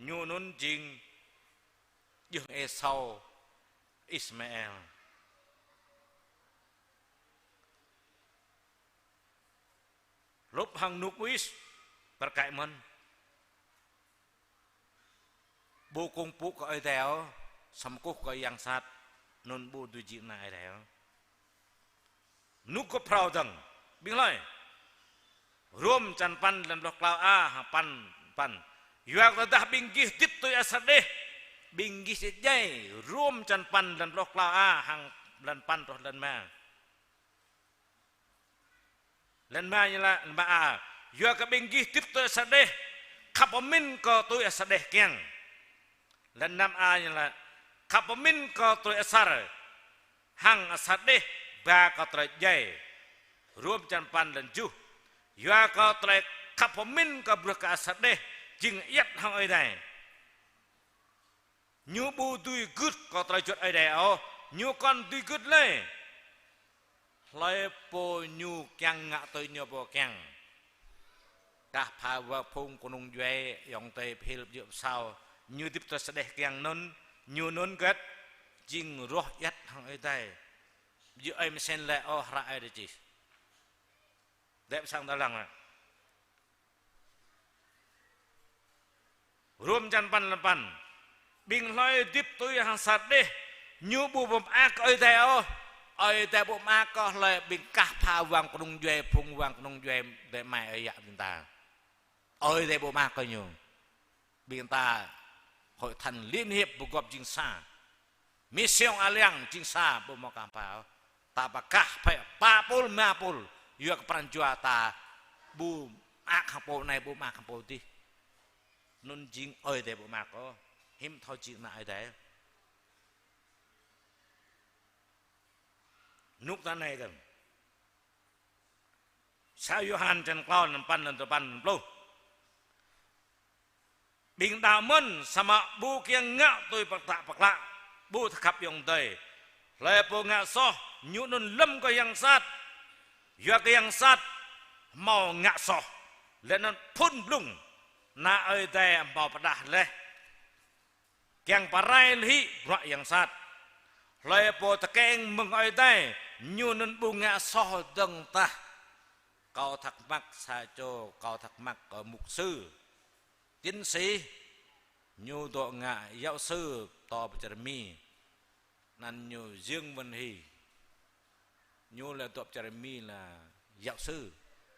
nyu nun jing dương Esau Ismail lúc hằng nục wis berkai mon bu kung pu ko ai deo samkuh ko yang sat non bu du ji na ai deo nuk ko prau dang bing lai rom chan pan lan blok lau a pan yuak dah binggi tip tu asadeh binggi sejai rom chan pan dan blok la a hang dan pan roh dan ma nyala ma a yo ka binggi tip to sadeh kapamin ko tu sadeh kyang dan nam a nyala kapamin ko tu asar hang sadeh ba ko trajai rom chan pan dan ju yo ka tre kapamin ko brok sadeh chinh yết hang ai đây nhu bu tui gút có trai chuột ai đây ô nhu con tui gút lên lấy po nhu keng ngạ tôi nhu po keng cả phá vợ phong của nông duệ dòng tây phil dựa sao như tiếp tục sẽ để keng nôn nhu nôn kết chinh roh yết hang ai đây dựa em sen lại ô ra ai đây chi đẹp sang đó lăng à rôm chân pan làm pan bình lôi tiếp tôi hàng sạt đi nhu bu bom ác ơi theo bom ác có lời bình cả phá vàng của nông duệ phung vàng của nông duệ để mày ở dạ bình ta ơi theo bom ác coi nhiều bình ta hội thành liên hiệp bu gọp chính sa mission aliang chính sa bu mau kampau ta bakah phải pa pol ma pol yuk peran jua ta bu ác hapo này bu ác hapo đi nun jing ơi để bu ác có him thôi chuyện này đấy nút ta này gần sao Yohan chân cloud nằm pan nằm pan luôn bình đạo mân sama bu kiang ngạo tôi bạc lạ bu khắp yong tây lệ po ngạ so nhu nun lâm có yang sát do cái yang sát màu ngạ so lên nó phun lung na ơi tè màu bạc đà lệ kiang parai li rọi yang sát lệ po ta keng mừng ơi tè nhu nun bu ngạ so dâng ta câu thắc mắc sa cho câu thắc mắc ở mục sư tiến sĩ nhu độ ngạ giáo sư to bạch mi nan nhu dương vân hì nhu là top Jeremy là giáo sư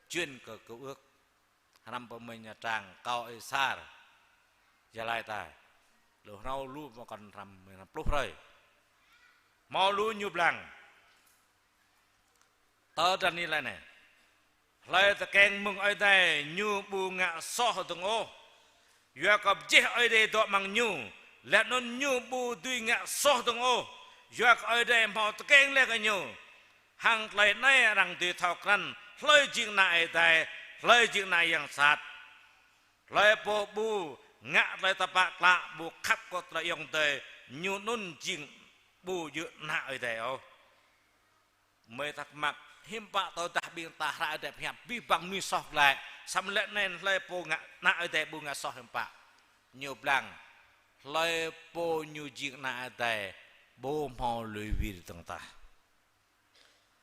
chuyên cờ cứu ước năm của mình nhà tràng cao ấy xa giờ lại tài lúc nào lu mà còn làm lúc rồi mau lu nhụp lằng tớ trần đi lại này lại ta keng mừng ai đây nhu bu ngạ so từng ô vừa có chết ai đây tọa bằng nhu lẽ nó nhu bu tuy ngạ so từng ô vừa có ai đây mau ta keng lên cái nhu hàng lại nay rằng từ thảo căn lời chuyện này tại lời chuyện này yang sát lời bộ bu ngạ lời tập bạc lạ bu khắp có lời yong tề nhu nun chuyện bu dự nạ ở đây ô mới thắc mắc hiểm bạ tôi ta biên ta ra đẹp hiểm vi bằng mi sọc lại xăm lệ nên lời bộ ngạ nạ ở đây bu ngạ sọc hiểm bạ nhiều bằng lời bộ nhiều chuyện nạ ở đây bu mò lùi vì tầng ta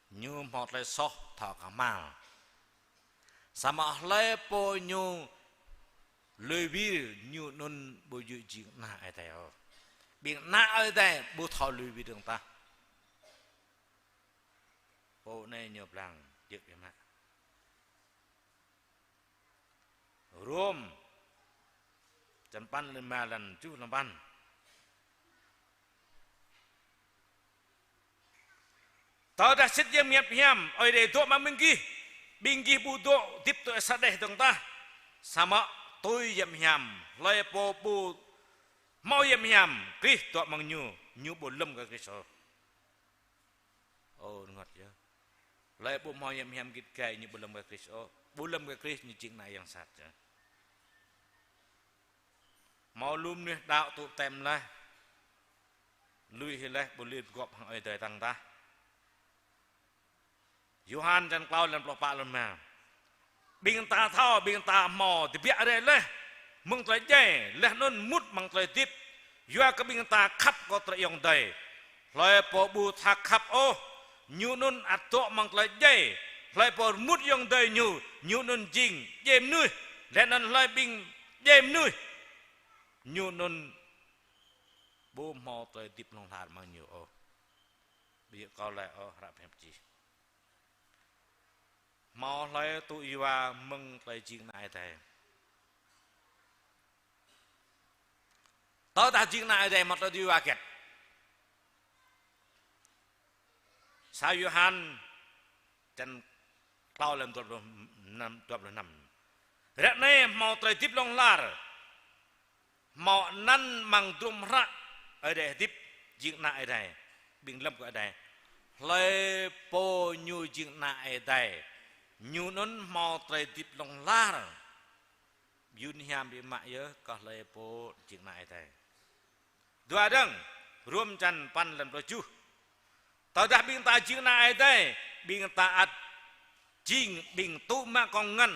như một lời sọ thọ cả mà sama lời po như lời vi như non bồi dự chuyện na ở đây biển na ở đây bu thọ lời vi đường ta po này nhiều lần dự cái mà Rome chân pan lên mà lần chú làm pan tao đã xét nghiệm nhập hiểm ở đây tôi mà mình ghi bu độ tiếp tục sát đây chúng ta sama tôi nhập hiểm lại po bu mau nhập hiểm kí tôi mang nhu bộ lâm cái số ngọt chứ lại po mau nhập hiểm kít cái nhu bộ lâm cái số bu lâm cái như chuyện này yang sát chứ mau lùm nè đạo tụ tem lại lui hi lại bộ liên gọp hàng ở đây tăng ta Yohan chân cloud lên plop lên mà bình ta thao bình ta mò thì biết đây lên mừng tới đây lên nôn mút bằng tới tiếp do cái bình ta khắp có tới yong đầy lại po bu thạc khắp ô nhu nôn ắt to bằng tới đây lại po mút yong đầy nhu nôn jing jem nuôi lên nôn lại bình jem nuôi nhu nôn bu mò tới tiếp lòng thản mang nhiều ô bây giờ có lại ô rạp hẹp chi mau lấy tụi và mừng tới chuyện này thầy tớ ta chuyện này thầy mà tớ đi vào kẹt sao Yohan chân tao lên tuột rồi nằm rẽ này mau tới tiếp long lar mau năn mang trùm ra ở đây tiếp chuyện này thầy bình lâm ở đây lấy po nhu chuyện này thầy nhu nôn mau tới tiếp long lar yun hiam bi mak ye ka le po jing na ai tai dua deng rum chan pan len pro chu tao dah bing ta jing na ai tai bing taat jing bing tu ma kong ngan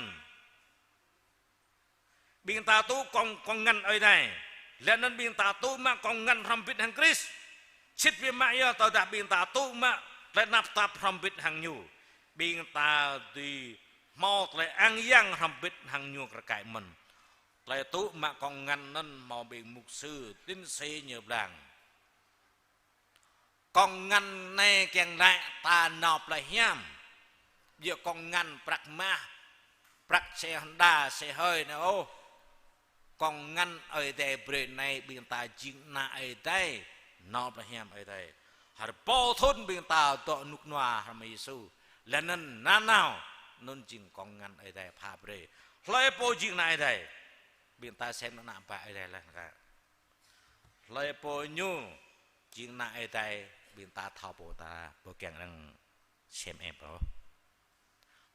bing ta tu kong ngan ai tai len nan bing ta tu ma kong ngan rambit hang kris chit bi mak ye tao dah bing ta tu ma le nap ta rambit hang nyu bing ta di mau le ang yang rambit hang nyu ka kai man le tu ma kong ngan nan mau bing mục sư tin se nhờ blang con ngăn này keng lại ta nộp lại hiam giờ con ngăn bạc ma bạc xe đa xe hơi nữa ô con ngăn ở đây bề này biên ta chính na ở đây nộp lại hiam ở đây har bao thôn biên ta tọ nục noa har mấy su lầnนั้นnan nào nôn chính con ngăn ở đây pha bề lấy bao chính na ở đây biên ta xem nó nạm bạc ở đây là cái lấy bao nhiêu chính na ở đây biên ta thao bộ ta bộ kẹng đang xem em đó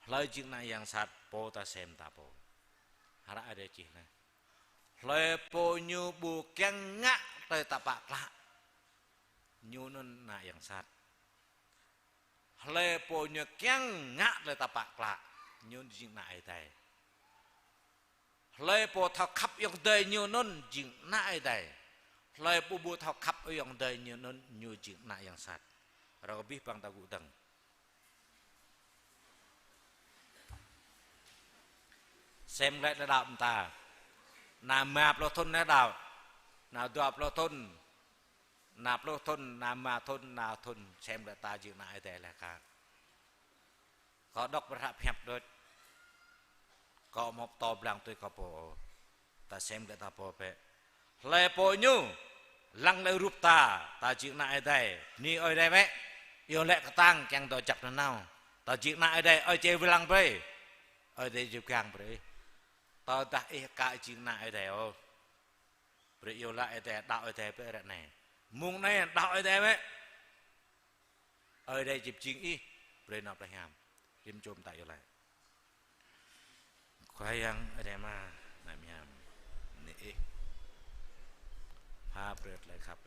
lời chừng này yang sát bộ ta xem ta bộ hara ada chih này lời bộ như bộ kẹng ngã tới ta bạc lạ như nun na yang sát lời bộ như kẹng ngã tới ta bạc lạ như chừng này đây lời bộ thao khắp yang đời như nun chừng này đây lời bu bu thao khắp ở yang đời như nó như chuyện nại yang sát, rồi biết bằng ta cụ tầng. Xem lại là đạo ta, nam map lo thôn là đạo, nào đọp lo thôn, nạp lo thôn, nam ma thôn, nào thôn, xem lại ta chuyện nại thế là khác. Có đọc bật hẹp rồi, có một tòa blang tôi có bộ, ta xem lại ta bộ về. Lệ bộ nhu lăng lệ rụp ta chuyện nại đây ni ở đây mấy yêu lệ cái tăng chẳng đòi chặt nó nào ta chuyện nại đây ở chơi với lăng bê ở đây chụp càng bê ta đã cả chuyện nại đây ô bê yêu lại đây đạo ở đây bê này mùng này đạo ở đây mấy ở đây chụp chuyện ý bê nộp lại hàm kiếm chôm tại yêu lại khoai ăn ở đây mà làm hàm nịพาเปรตเลยครับ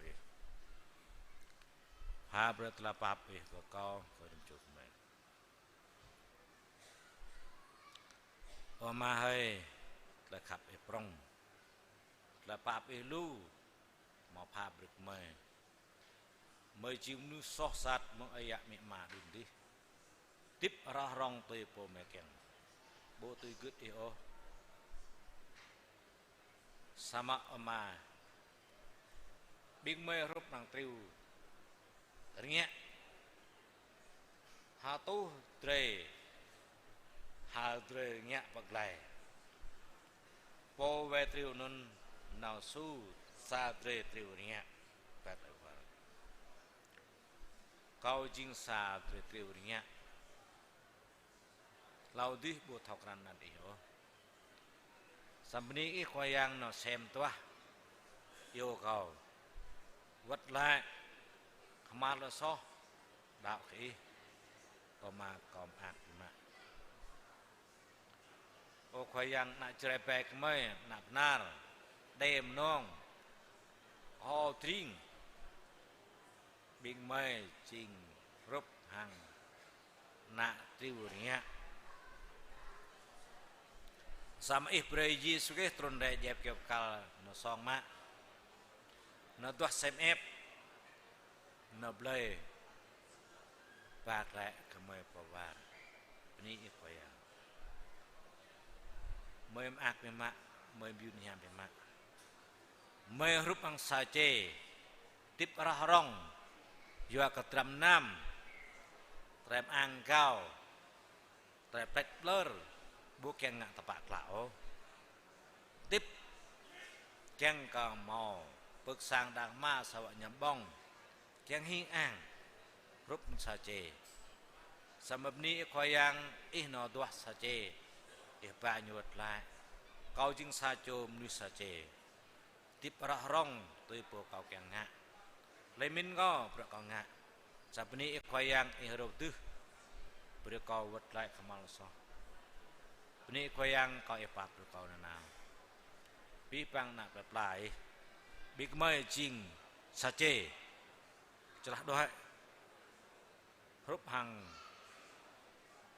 พาเปรตละปับก็ก็ดมจุกมาออกมาให้ละขับปรองละปับลู่มาพาเปรตมาเมื่อจิ้มนู้ซอกสัตมึงอายะมีมาดุนดิทิประรองตัวโปเมเกนโบตุยกุดโอsama oma biên mê rút nàng triều nghe hà tu trề hà trề nghe bậc này po về triều nun nào su sa trề triều nghe bậc này câu chính sa trề triều nghe lau đi bộ thọc ran nan iyo sambni i khoyang no xem toa yêu cầu vật lại kham lo so đạo khí có mà còn ạt mà ô khoyang na chre pek mai nạp nar đêm nong ho tring bing mai ching rup hang na triu ria sama Ibrahim suke tronde jeb kal no song ma nó toa xem ép nó blei bạc lại kemai pawar ini ikoya mời ác về mạ mời biun hiam về mạ mời rup ang sace tip rah rong jua ketram nam trem angkau trem pet blur bukan ngak tepak lao tip keng ka mau bực sang đàng ma sao nhắm bong keng hi ang rup sace samab ni khoyang ihno dua sace ba nyuat lại kau jing sa chom nu sace tip rah rong tui po kau keng ngak lemin ko pro kau ngak sabni khoyang ihro tu pro kau wat lại kamal so ni khoyang kau epat pro kau na pang nak pelai big mai jing sace celah doa rup hang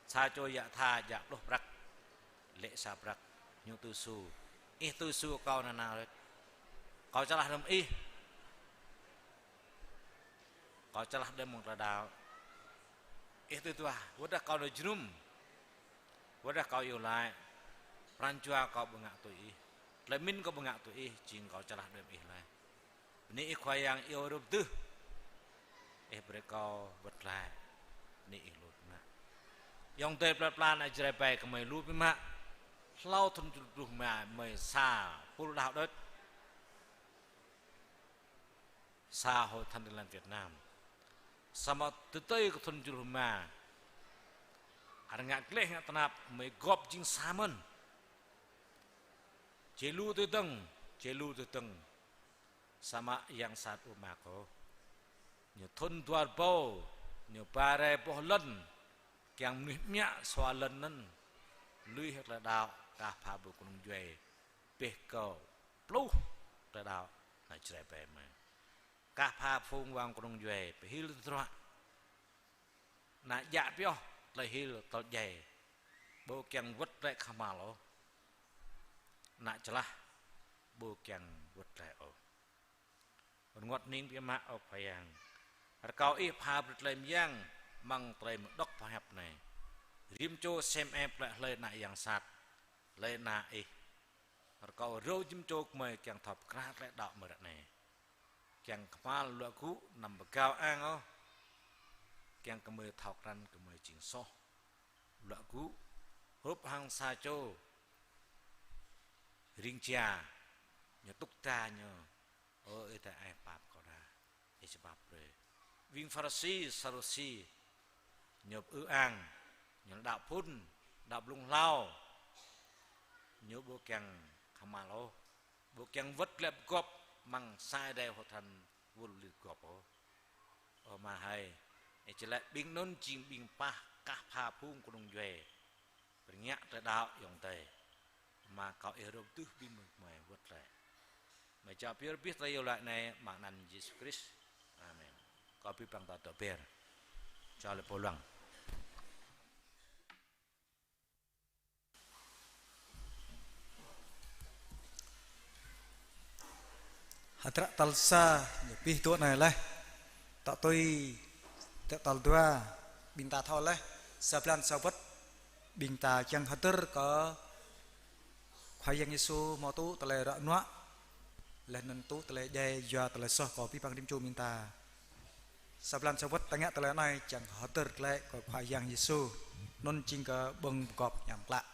sa cho ya tha ya loh brak lệ sa brak nyu tu su kau nana kau celah dem kau celah dem mong radau itu tua wadah kau do jrum wadah kau yo lai pranjua kau bengak tu lemin kau bengak tu jing kau celah dem lai ni khoyang yo rup tu bre kau vật lại ni lut na yong te plan ajrai pai ka mai lu pi ma lau thun tu ma mai sa pul đạo đất sa ho than lan Việt Nam sama tu tei ka thun tu ma ar ngak leh ngak tanap mai gop jing saman chelu tu teng sama yang sat uma ko nhờ thôn tuar bao nhờ pare po lần kyang nuih mya soa lần nan lui hết là đạo ta pha bu kunung jue pe ko plu là đạo là chre pe ma ka pha phung wang kunung jue pe hil tra na dạ pyo là hil to jai bo kyang vut re khama lo na chla bo kyang vut re o ngot ning pi ma o phayang kau pha bật lên yang mang tren đốc pha hẹp này rim cho xem em lại lên nại yang sạt lên nạ kau râu chim cho mày càng thọp krat lại đạo mày này càng pha lụa cũ nằm bờ cao ang ó càng cầm mày thọc răn cầm mày chỉnh so lụa cũ hốp hang sa châu ring chia nhờ túc ta nhờ ơi tại ai bạp có ra để cho bạp rồi Vinh Pharsi Sarosi nhộp ư ang nhộp đạo phun đạo lung lao nhộp bộ kèng khama lo bộ kèng vất lẹp gọp mang sai đeo họ thành vô lực gọp ở mà hay chỉ lại bình nôn chim bình pa cả pha phun của đồng duệ bình nhã tới đạo dòng tề mà cậu ở đâu tứ bình mày vất lại mày cho biết tay lại này mạng nành Jesus Christ amen kopi pang tato per cho le polang hatra talsa pi tu này lai ta tôi tal dua binta thau lai saplan savat binta chang hater có khoyang Yesu mo tu tele ra noa lên tu tele dây giờ tele so có pi pang dim chu minta Sablan sahabat tanya telah nai chẳng họ ter lại có khoai yang Yesu non ching ke beng kop nham klak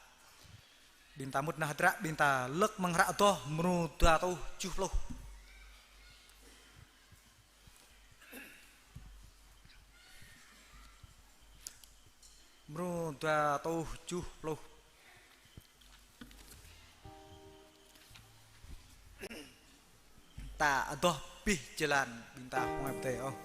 binta mut nahadra binta lek menghrak to menu ta tu chuh loh menu ta tu chuh loh ta adoh pih jalan binta ngoai bete oh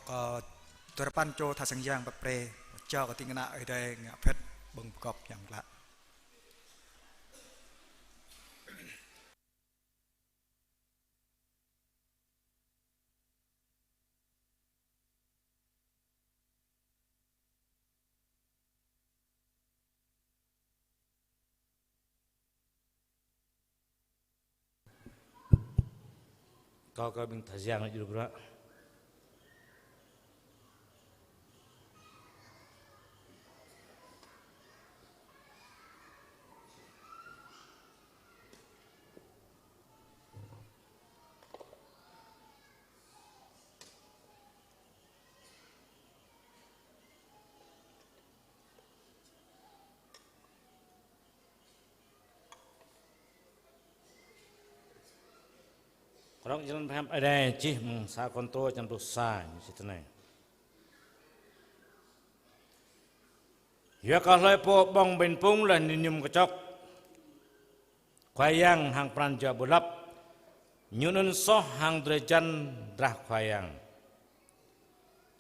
cóตัวปั้นโจทาสังยางแบบเปรเจ้าก็ติงนะไอ้ได้งะเพชรบึงประกอบอย่างละ Kau bing tajiang lagi dulu bro. Orang jalan paham ada cih sa konto jam dosa ni situ ni. Ya kalau po bong ben pung lah ninyum kecok. Kwayang hang pranja bulap. Nyunun soh hang drejan drah kwayang.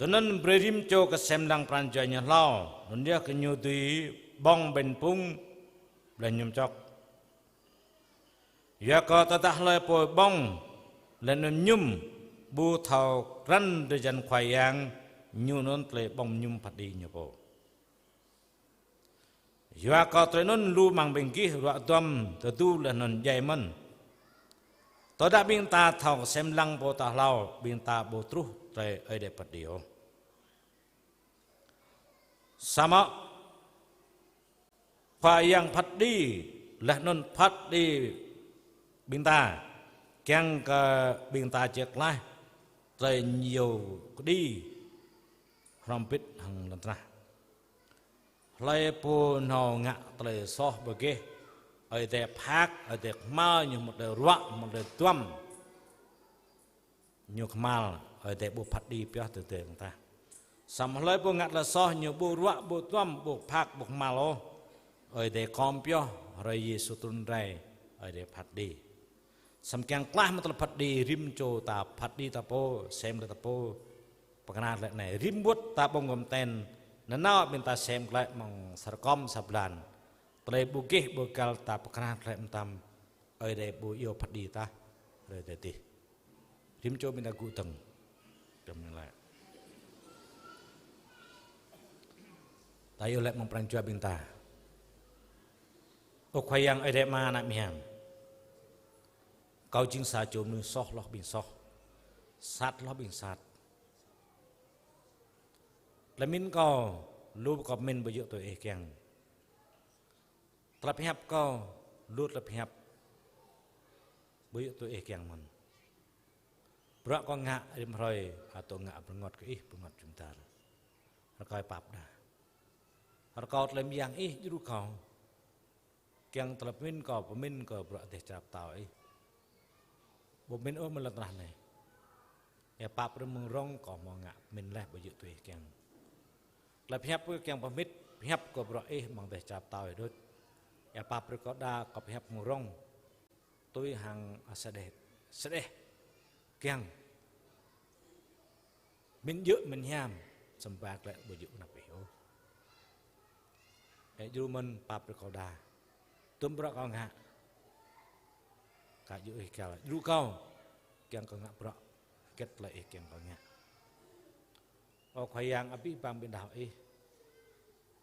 Tunan berim co kesemdang pranjanya lau. Nundia kenyudui bong ben pung lah nyum cok. Ya kalau tatah lai po bong lần nhum bu thầu răn để dần khoai yang nhu non tle bong nhum phát đi nhở bộ. Giờ có tle non lu mang bên kia rọa tuam từ tu là non dày mân. Tôi đã biên ta thầu xem lăng bộ ta lao biên ta bộ tru tle ở đây phát đi. Sama khoai yang phát đi là non phát đi biên ta. Keng ke binta cek lah, trai nhiều đi, rompit hang lantah. Lai pun hao ngak trai soh bagi, ai dek pak, ai dek mal, như một đời ruak, một đời tuam, như mal, ai dek bu phát đi piah từ từ lantah. Sam lai pun ngak la soh như bu ruak, bu tuam, bu pak, bu mal oh, ai dek kom piah, rai Yesus turun rai, ai dek phát đi. Samkyang kelah matlapat di rim co ta phat di tapo sem le tapo pengenal lek nai rim buat ta bongom ten nana minta sem lek mong sarkom sablan ple bugih bekal ta pengenal lek mentam oi de bu yo phat di ta re de ti rim co minta gu teng dem lek ta yo lek mong pranjua binta o khayang oi de ma nak miam Kau jing sa jom nu soh loh bin soh, sat loh bin sat. Lemin kau lu kau min berjuk tu kiang. Terap hiap kau lu terap hiap berjuk tu kiang mon. Berak kau ngak rim roy atau ngak berngot ke berngot juntar. Kau pap dah. Kau lem yang juru kau. Kiang terap min kau pemin kau berak teh cap tau bộ mình ôm một lần này, ya pap rồi mừng rong có mò ngạ mình lại bởi dự tuổi keng, lại phép với keng bấm mít phép của bro mong để chạp tàu đôi, ya pap rồi có đa có phép mừng rong, tôi hàng sẽ đẹp, keng, mình dự mình nham, sầm bạc lại bởi dự nạp hiểu, ya dù mình pap rồi có đa, tôi bro có ngạ cả dự kêu là du câu kiang kau ngak bro ket lại kiang kau ngak o khayang api bang bin dau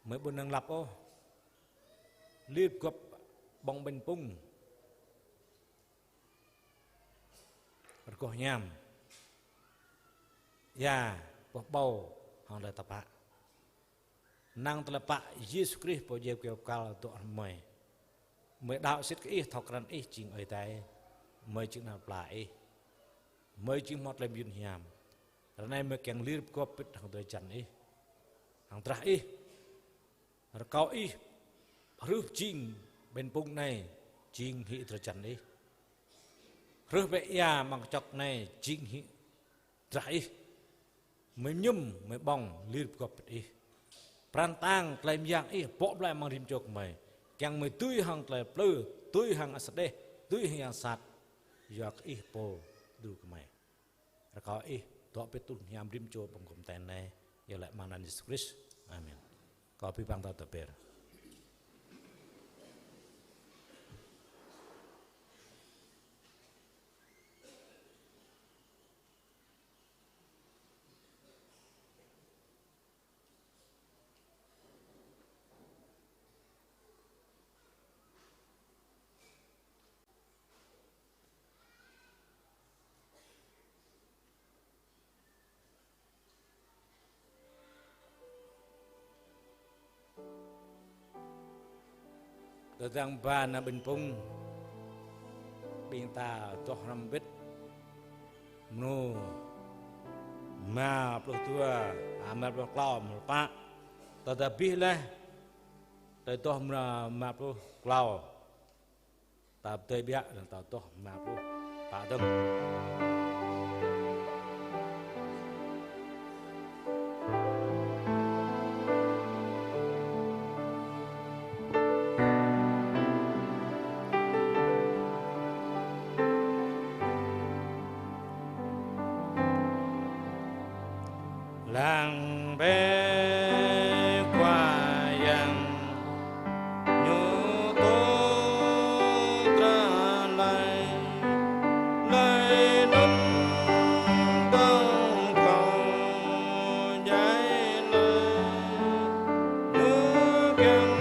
mới buồn nang lap o liệp gop bong ben pung berkoh nyam ya boh bau hang le tapak nang telepak Yesus Kristus po je kêu kal tu mai mới đạo xích cái thọc rắn chỉnh ở tại mới chừng nào lại mới chừng một làm yun hiam rồi nay mới càng liên có bít hàng đời chăn hàng trái rồi cao rước chinh bên bung này chinh hị đời chăn rước vậy ya bằng chọc này chinh hị trái mới nhum mới bong liên có bít pran tang làm yang bộ lại mang rim chok mày Yang mới tươi hàng tệ plư, tươi hàng asade, tươi hàng sạt, giặc po du mày, rồi có Tok pitul nyam rim cho pengkom tene ya lek manan Yesus Kristus. Amin. Kopi bang tata ber. Tadang ba na binpung binta toh rambit no ma puluh tua amal puluh klau pak tetapi lah toh ma puluh klau tab tei biak dan toh ma puluh pak dong. Lang be qua yang nhu tô tra lai lai nông đông cầu giải lai nước dân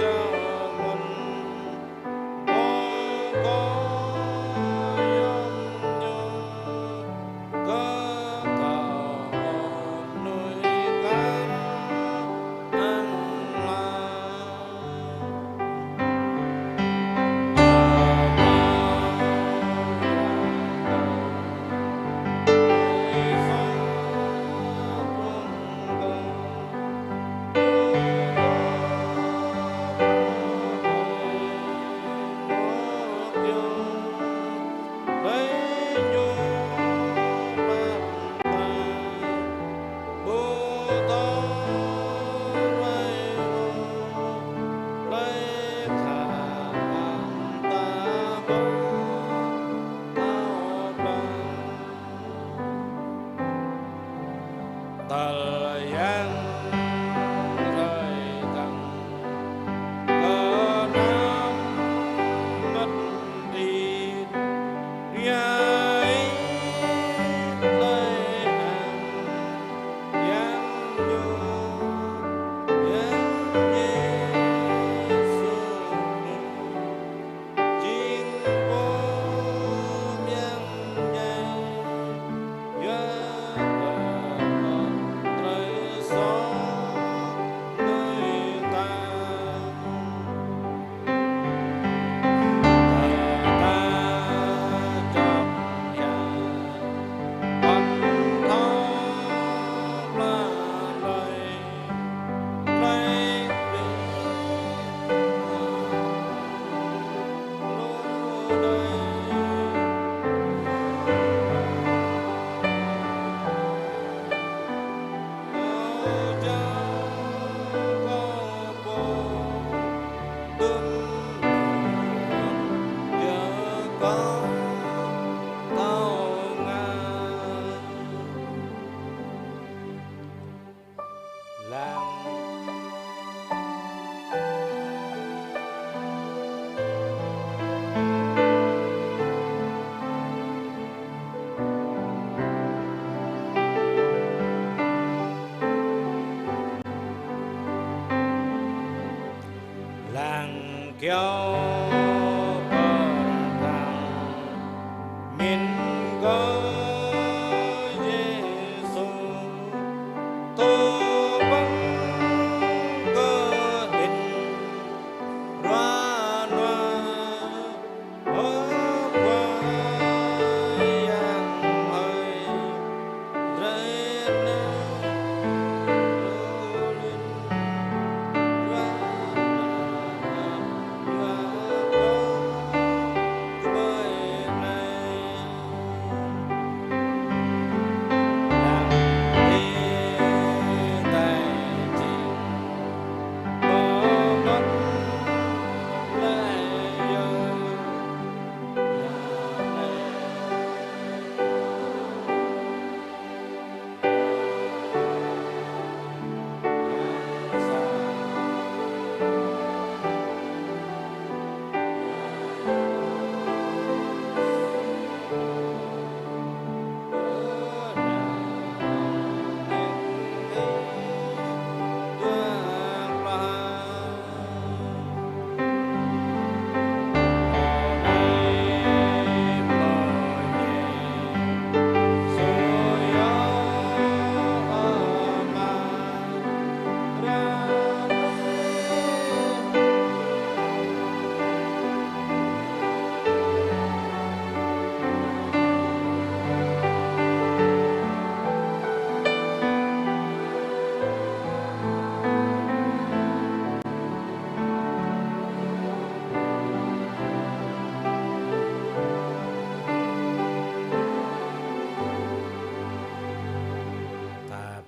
cho mình có yom nhung có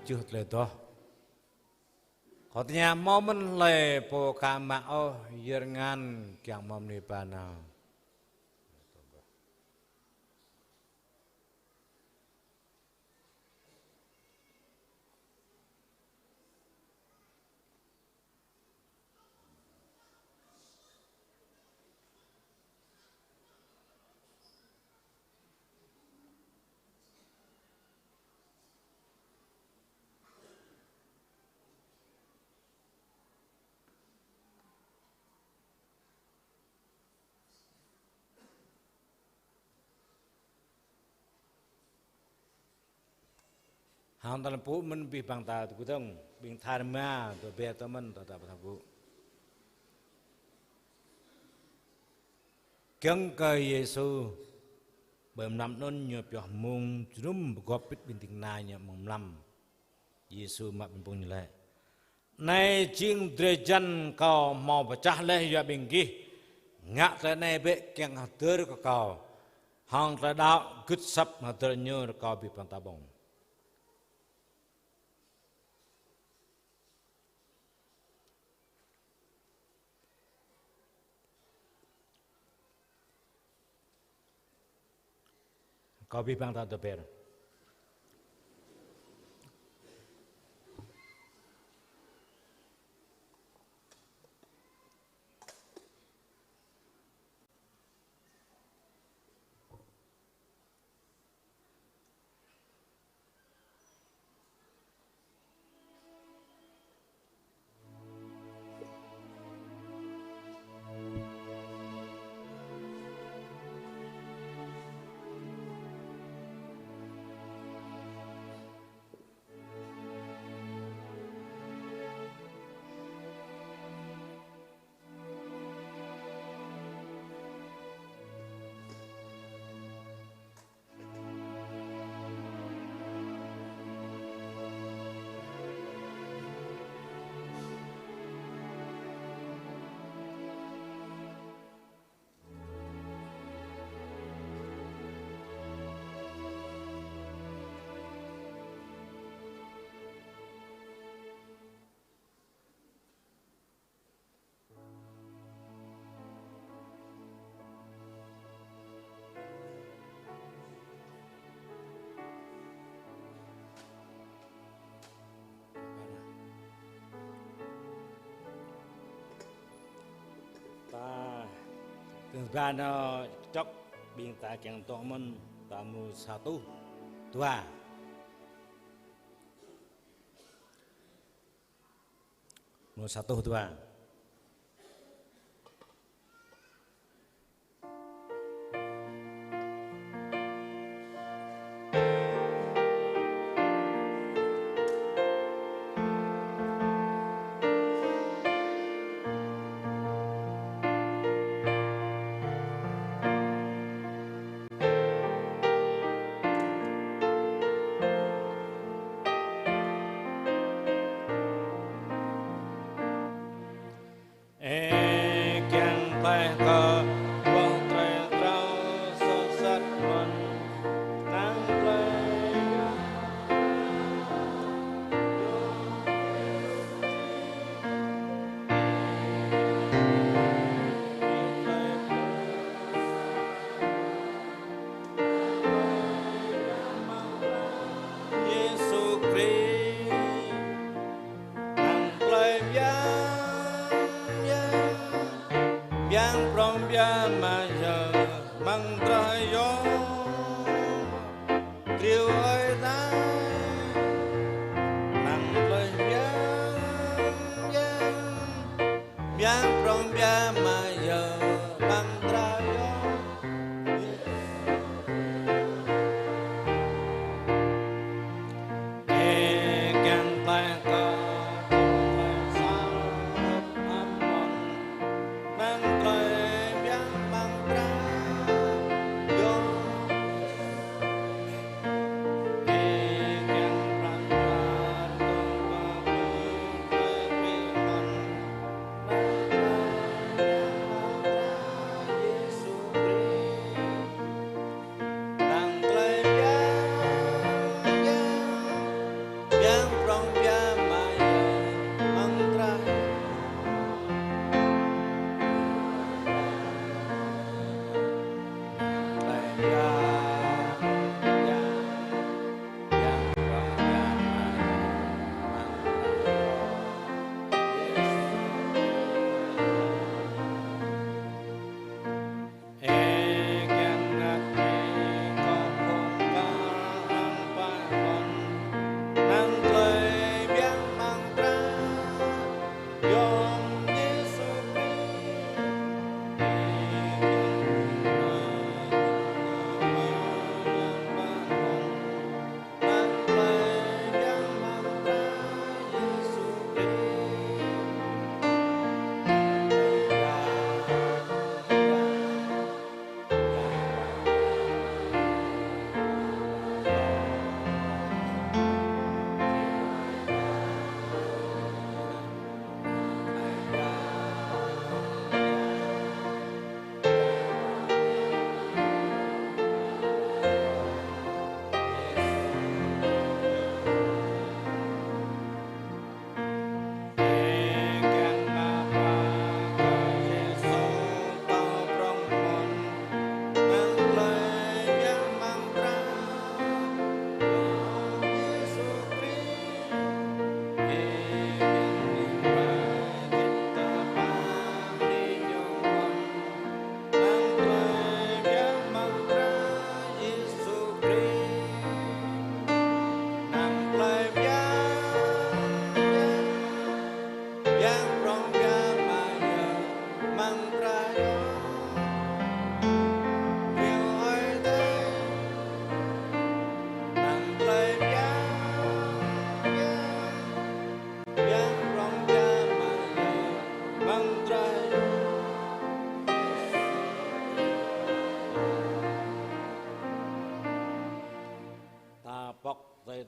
chưa lệ to khotnya momen le po kamao yerengan kyang mom ni pana hang dalam pu men bi bang ta tu tong bing tharma to be to man to ta pa pu kyang ka yesu bơm năm non nhờ pyo mung drum gop pit bin ting na nya mong lam yesu ma bin pung le nay jing drejan ka mo pecah le ya bing gi ngak ta nay be kyang hater ka ka hang ta đạo gứt sap hater nhờ ka bi bang ta bong kau bibang tak doper. Tengah cok bintang yang tomen tamu satu dua mau satu dua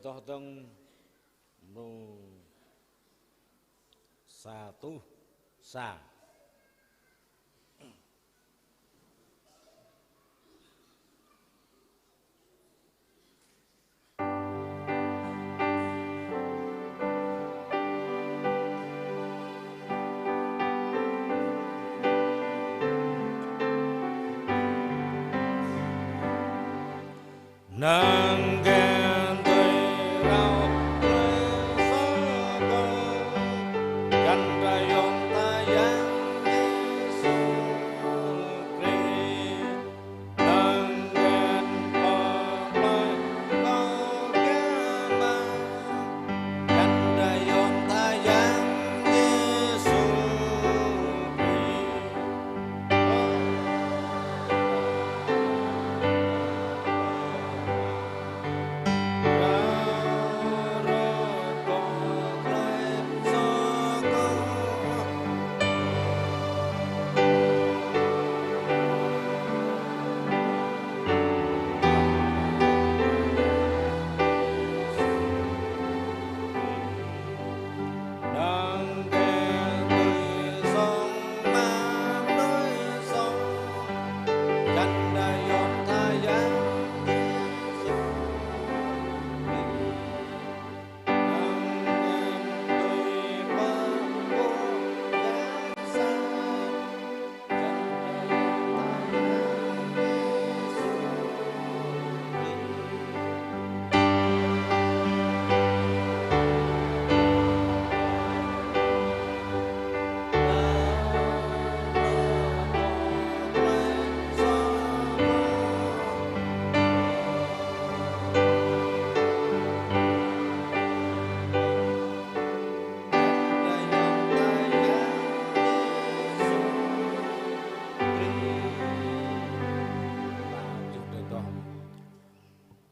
toh teng nu satu sa nang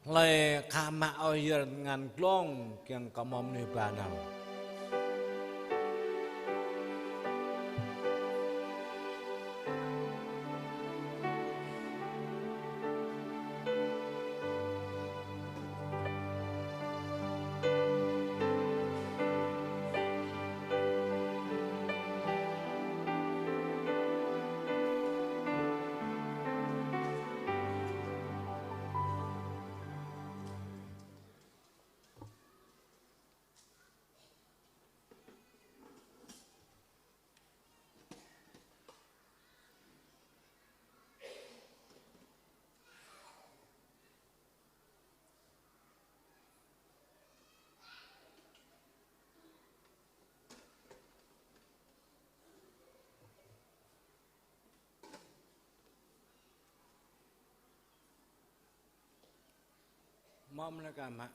le kama oyer ngan glong kiang kamom ni banam Mom mereka mak.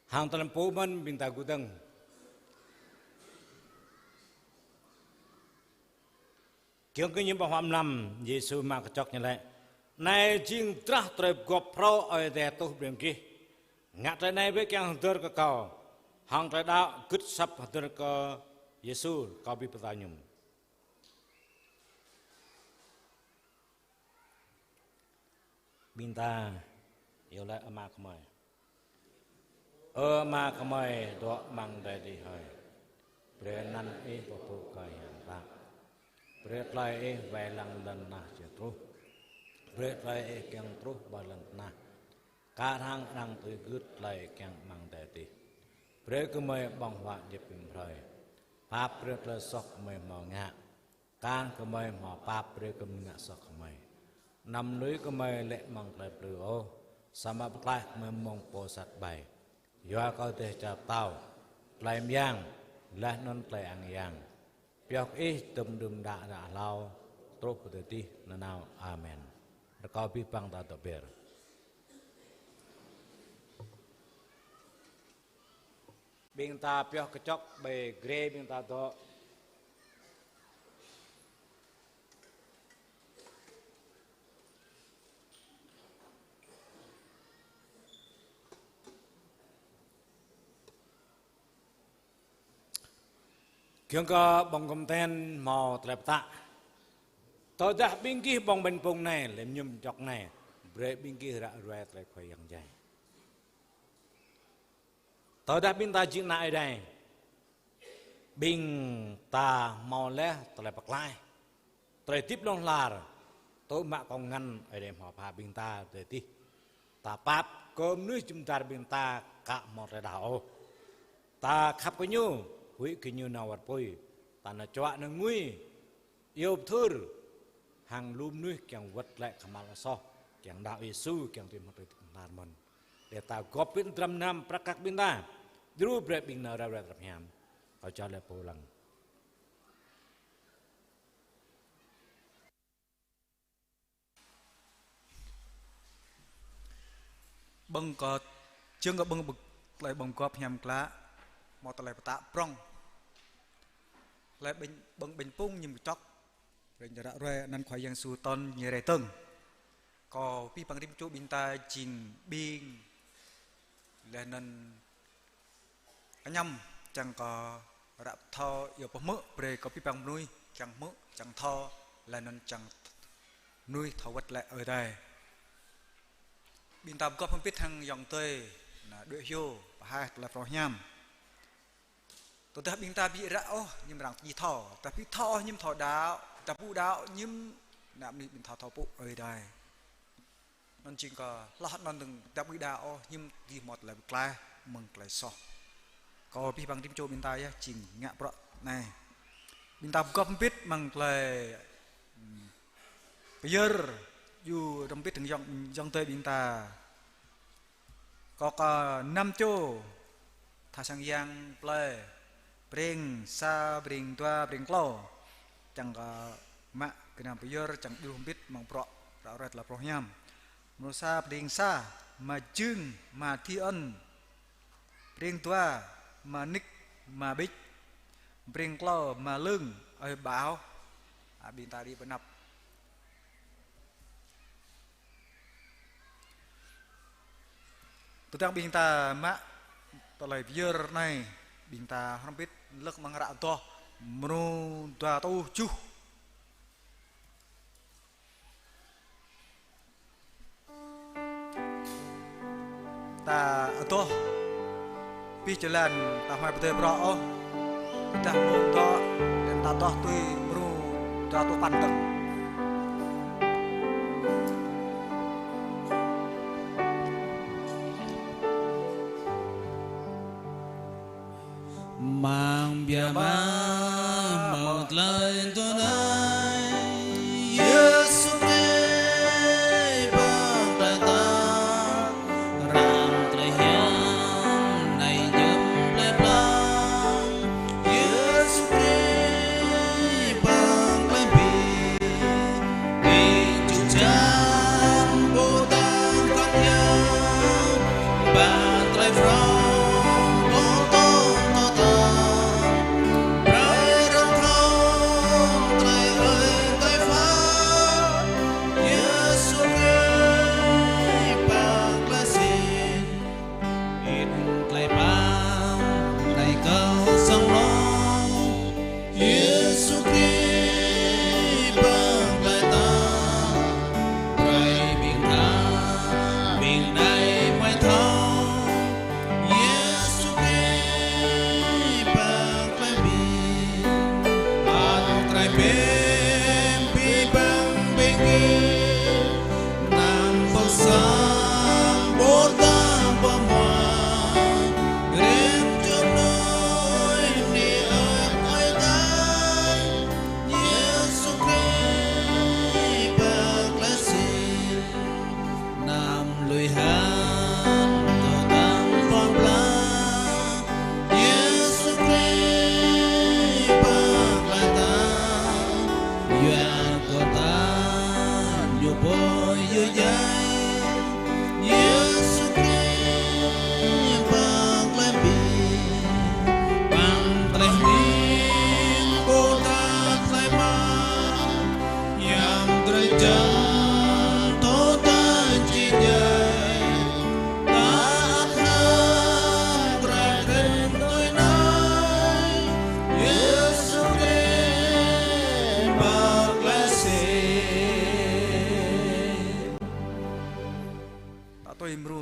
Hang telempu man binta gudang. Kiong kinh nghiệm bảo phạm nằm Giêsu mà cái chọc như lại. Này chính trắc trời gọp pro ở đây tôi biển kia. Ngặt trời này với cái hàng tơ cái cầu. Hàng trời đạo cứt sắp hàng tơ cái Giêsu kau bị bắt nhung. Binta yêu lại ama kemai. Ma kemai doa mang dari di hai. Berenan bapu kaya tak. Berat lai vai lang dan nah jatuh. Berat lai yang terus balan nah. Karang rang tergut lai yang mang dari. Berat kemai bang wak jepim prai. Pap berat lai sok kemai mau ngak. Kan kemai mau pap berat kemai ngak sok kemai. Nam núi kemai lek mang lai belu sama beklai memong posat bay. Yo kau teh cap tau. Lai yang lah non lai ang yang. Piok tum dum da lau terus berarti nanau amen. Rekau bipang tak ber. Binta piok kecok by grey binta to. Kiong ka bong kom ten mò trep ta. Tao dah bingkih bong ben pung này lem nhum chok này. Bre bingkih ra rue trep khoy yang jai. Tao dah binta jing na ai dai. Bing ta mò le trep pak lai. Trep tip long lar. Tao mak kong ngan ai dai mò pa bing ta trep ti. Ta pap cơm nuôi chum tar bing ta ka mò re dao. Ta khap ko nyu hui kinyu nawat poi tanah coak nengui iop thur hang lum nuih kyang wat lek kamal so kyang đạo Yesu kyang tim hati narmon để ta gopin dram nam prakak binta dru bre bing na ra ra ham kau cale pulang bưng cọt chương có bưng bực lại bông cọp nhằm lá một lại tạ prong lại bình pung như một chóc rồi giờ đã rồi nên khoai yang su ton như rẻ từng có pi bằng rim chỗ binta chín bing là nên anh nhầm chẳng có rạp thọ yêu bấm mỡ về có pi bằng nuôi chẳng mỡ chẳng thọ là nên chẳng nuôi thọ vật lại ở đây binta có không biết thằng dòng tơi là đuổi hiu và hai là pro nhầm tôi đã binta bị rạo nhưng rằng gì thọ tapi thọ nhưng thọ đạo tapu đạo nhưng nạm đi binta thọ phụ ở đây nên chỉ có lót non từng tapu đạo nhưng gì một là clay mừng lại so có pi bằng tim châu binta ya chỉnh ngạ bọ này binta có không biết mừng lại bây giờ dù không biết từng dòng tơi binta có cả năm châu thà sang giang play bring sa bring tua bring klo chẳng có mạ cái nào bây giờ chẳng yêu không biết mong pro rõ rệt là pro nhầm nó sa bring sa mà chương mà thi ân bring tua mà nick mà bích bring klo mà lưng ở báo bin ta đi bên nắp tôi đang bin ta mạ tôi lại bây giờ này binta không biết lắc mang rạ to mru tua tu chu ta to pi jalan ta hoài bete bro kita munto dan tatoh tui meru jatuh panteng mang bia ma một lời tôi nói Giêsu ơi bằng tay ta rằng tay hiền này giúp lấy plan Giêsu ơi bằng tay vì chủ chân vô tăng các nhau bàn tay from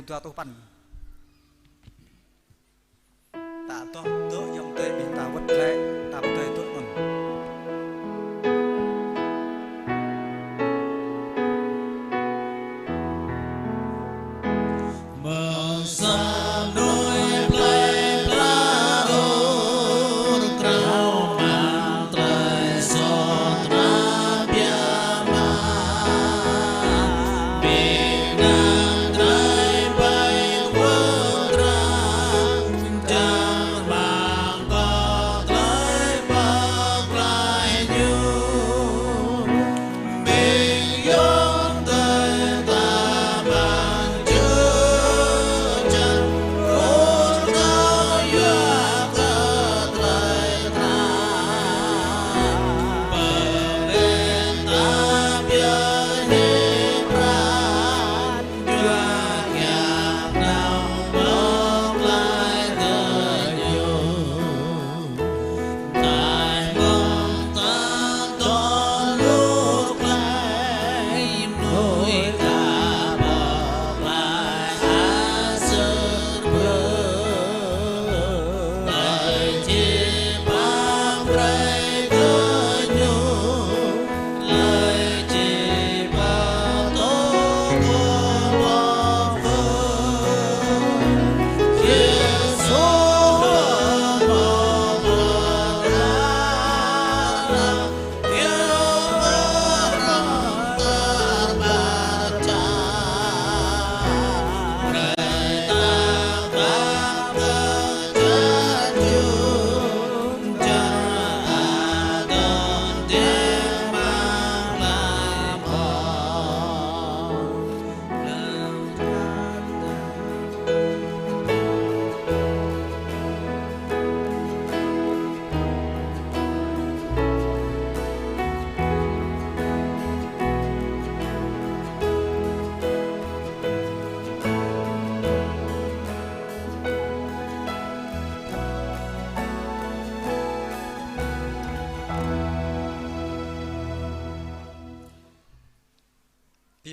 jatuh pan tak toh tu yang teh minta buat lek tak betul itu pun bersam đôi play plador trauma trai sotra biama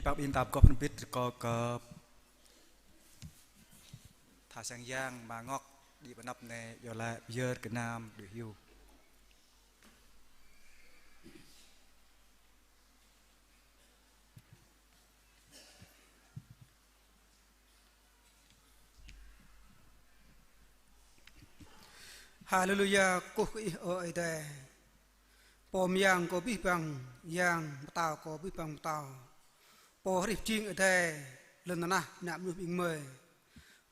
Bab in tạp có phân biệt có thả sang giang mà ngọc đi vào nắp này giờ là giờ cái nam được hiểu Haleluya kuh ih o ide pom yang ko bi bang yang tao ko bi bang tao po rip jing ide lần na nạp nuôi bình mời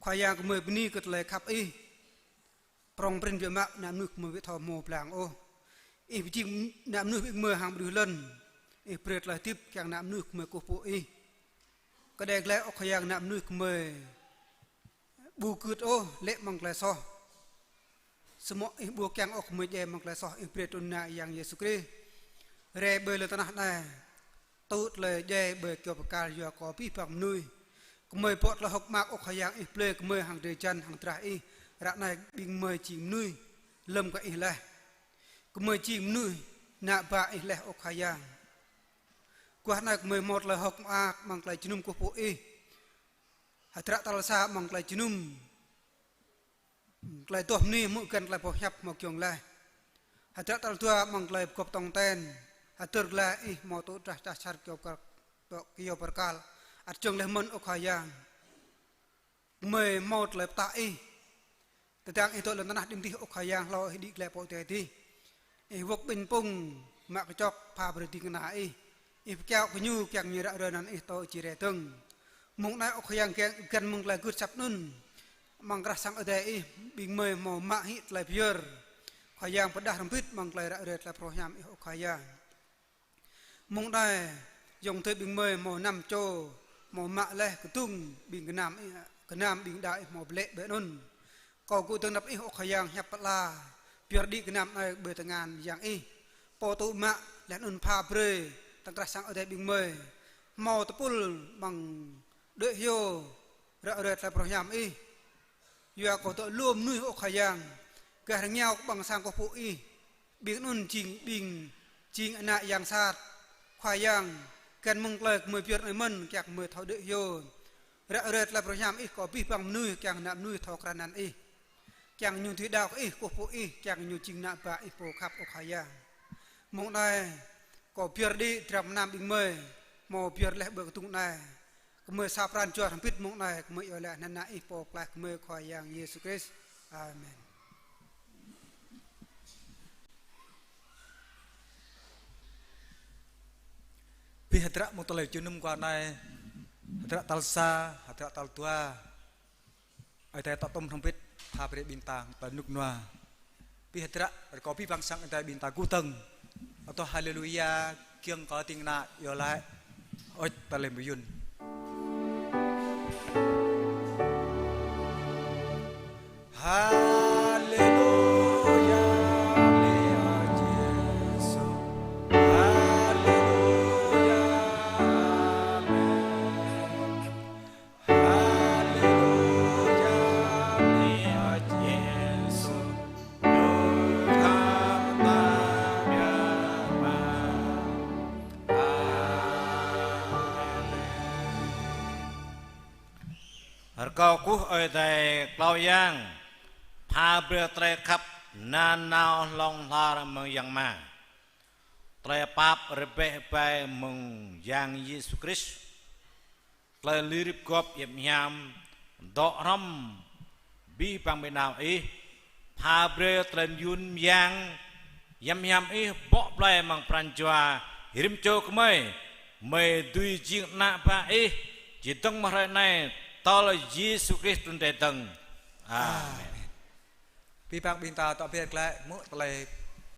khoai yang của mời bên ní cất lời khắp y prong prin việc mạc nạp nuôi mời với thò mồ plàng ô y jing nạp nuôi bình mời hàng bự lần y prệt lời tiếp càng nạp nuôi mời cô phụ y cái đây lẽ khoai yang nạp nuôi mời bù cướt ô lệ mang lời so semua ibu yang ok muje mengklesoh impretuna yang Yesus Kristus re bơi lên tanah này tốt lời dê bơi kiểu bạc giờ có pi bằng nuôi mời bọt là học mạc ok yang imple mời hàng đời chân hàng trai rạng này bình mời chìm nuôi lâm cái lẽ mời chìm nuôi nạ bạ lẽ ok yang qua này mời một là học mạc mang lại chinum của phụ y hạt rạ talsa mang lại chinum lại tuột ni mũi cần lại bỏ nhập một trường lại hạt chất tàu tua mang lại cọp tòng ten hạt tược lại mò tổ trả trả sát kiểu perkal hạt trường lại mân ok hayang mười một lại tại từ trang itu lần tanah dimti ok hayang lo đi lại bỏ tệ đi vok bình pung mạc chọc pha berarti kena kẹo cái nhu kẹng như đã rồi nan itu chỉ để từng mong nay ok hayang cần mong lại good sắp nun mangkrah sang adai bing me mau mak hit lai pier khayang pedah rempit mang lai ra ret la proham i khayang mong dai yong te bing me mau nam cho mau mak le ketung bing kenam bing dai mau ble be nun ko ku teng nap i khayang hap la pier di kenam ai be tengan yang i po tu mak le nun pha bre tangkrah sang adai bing me mau tepul mang de yo ra ret la proham i ya có tội luom nuôi ok hayang cả thằng nhau bằng sang có phụ y biến nun ching anh nại yang sát khoai yang cần mong lời mười việc này mân kẹt mười thọ đợi yo ra rệt là program y có bi bằng nuôi càng nạm nuôi thọ kran nan y càng nhung thủy đạo y của phụ y càng nhung ching nạm bạ y phụ khắp ok hayang mong này có việc đi trầm nam bình mười mò việc lẽ bờ tung này mời sapran cho thằng pít mong này mời ở lại nana ipo plak mời khoai yang Yesus Kristus amen pi hatra mutolai chunum qua này hatra talsa hatra taltua ai tay tatom thằng pít pha pre bintang tanuk noa pi hatra có pi bang sang ai tay bintang kuteng atau haleluya kieng có ting na yo lại oi talem buyun Haleluya, Yesus. Haleluya, Haleluya, Yesus. Harkau kuh oi dai klau yangพาเรือไตรขับนานนาวลองลาเมืองยังมาไตรปับระเบะไปเมืองยังเยซูคริสต์ไตรลิริบกบเยี่ยมยามดอกรำบีปังเบนาวพาเรือไตรยุนยังยำยำเบาะปลายมังปรัญจวาหิมโจกไม่ดุยจิงนาปะจิตต้องมาในตอลเยซูคริสต์ตุนเตตังอาเมนpi bang binta to pet klai mu tlai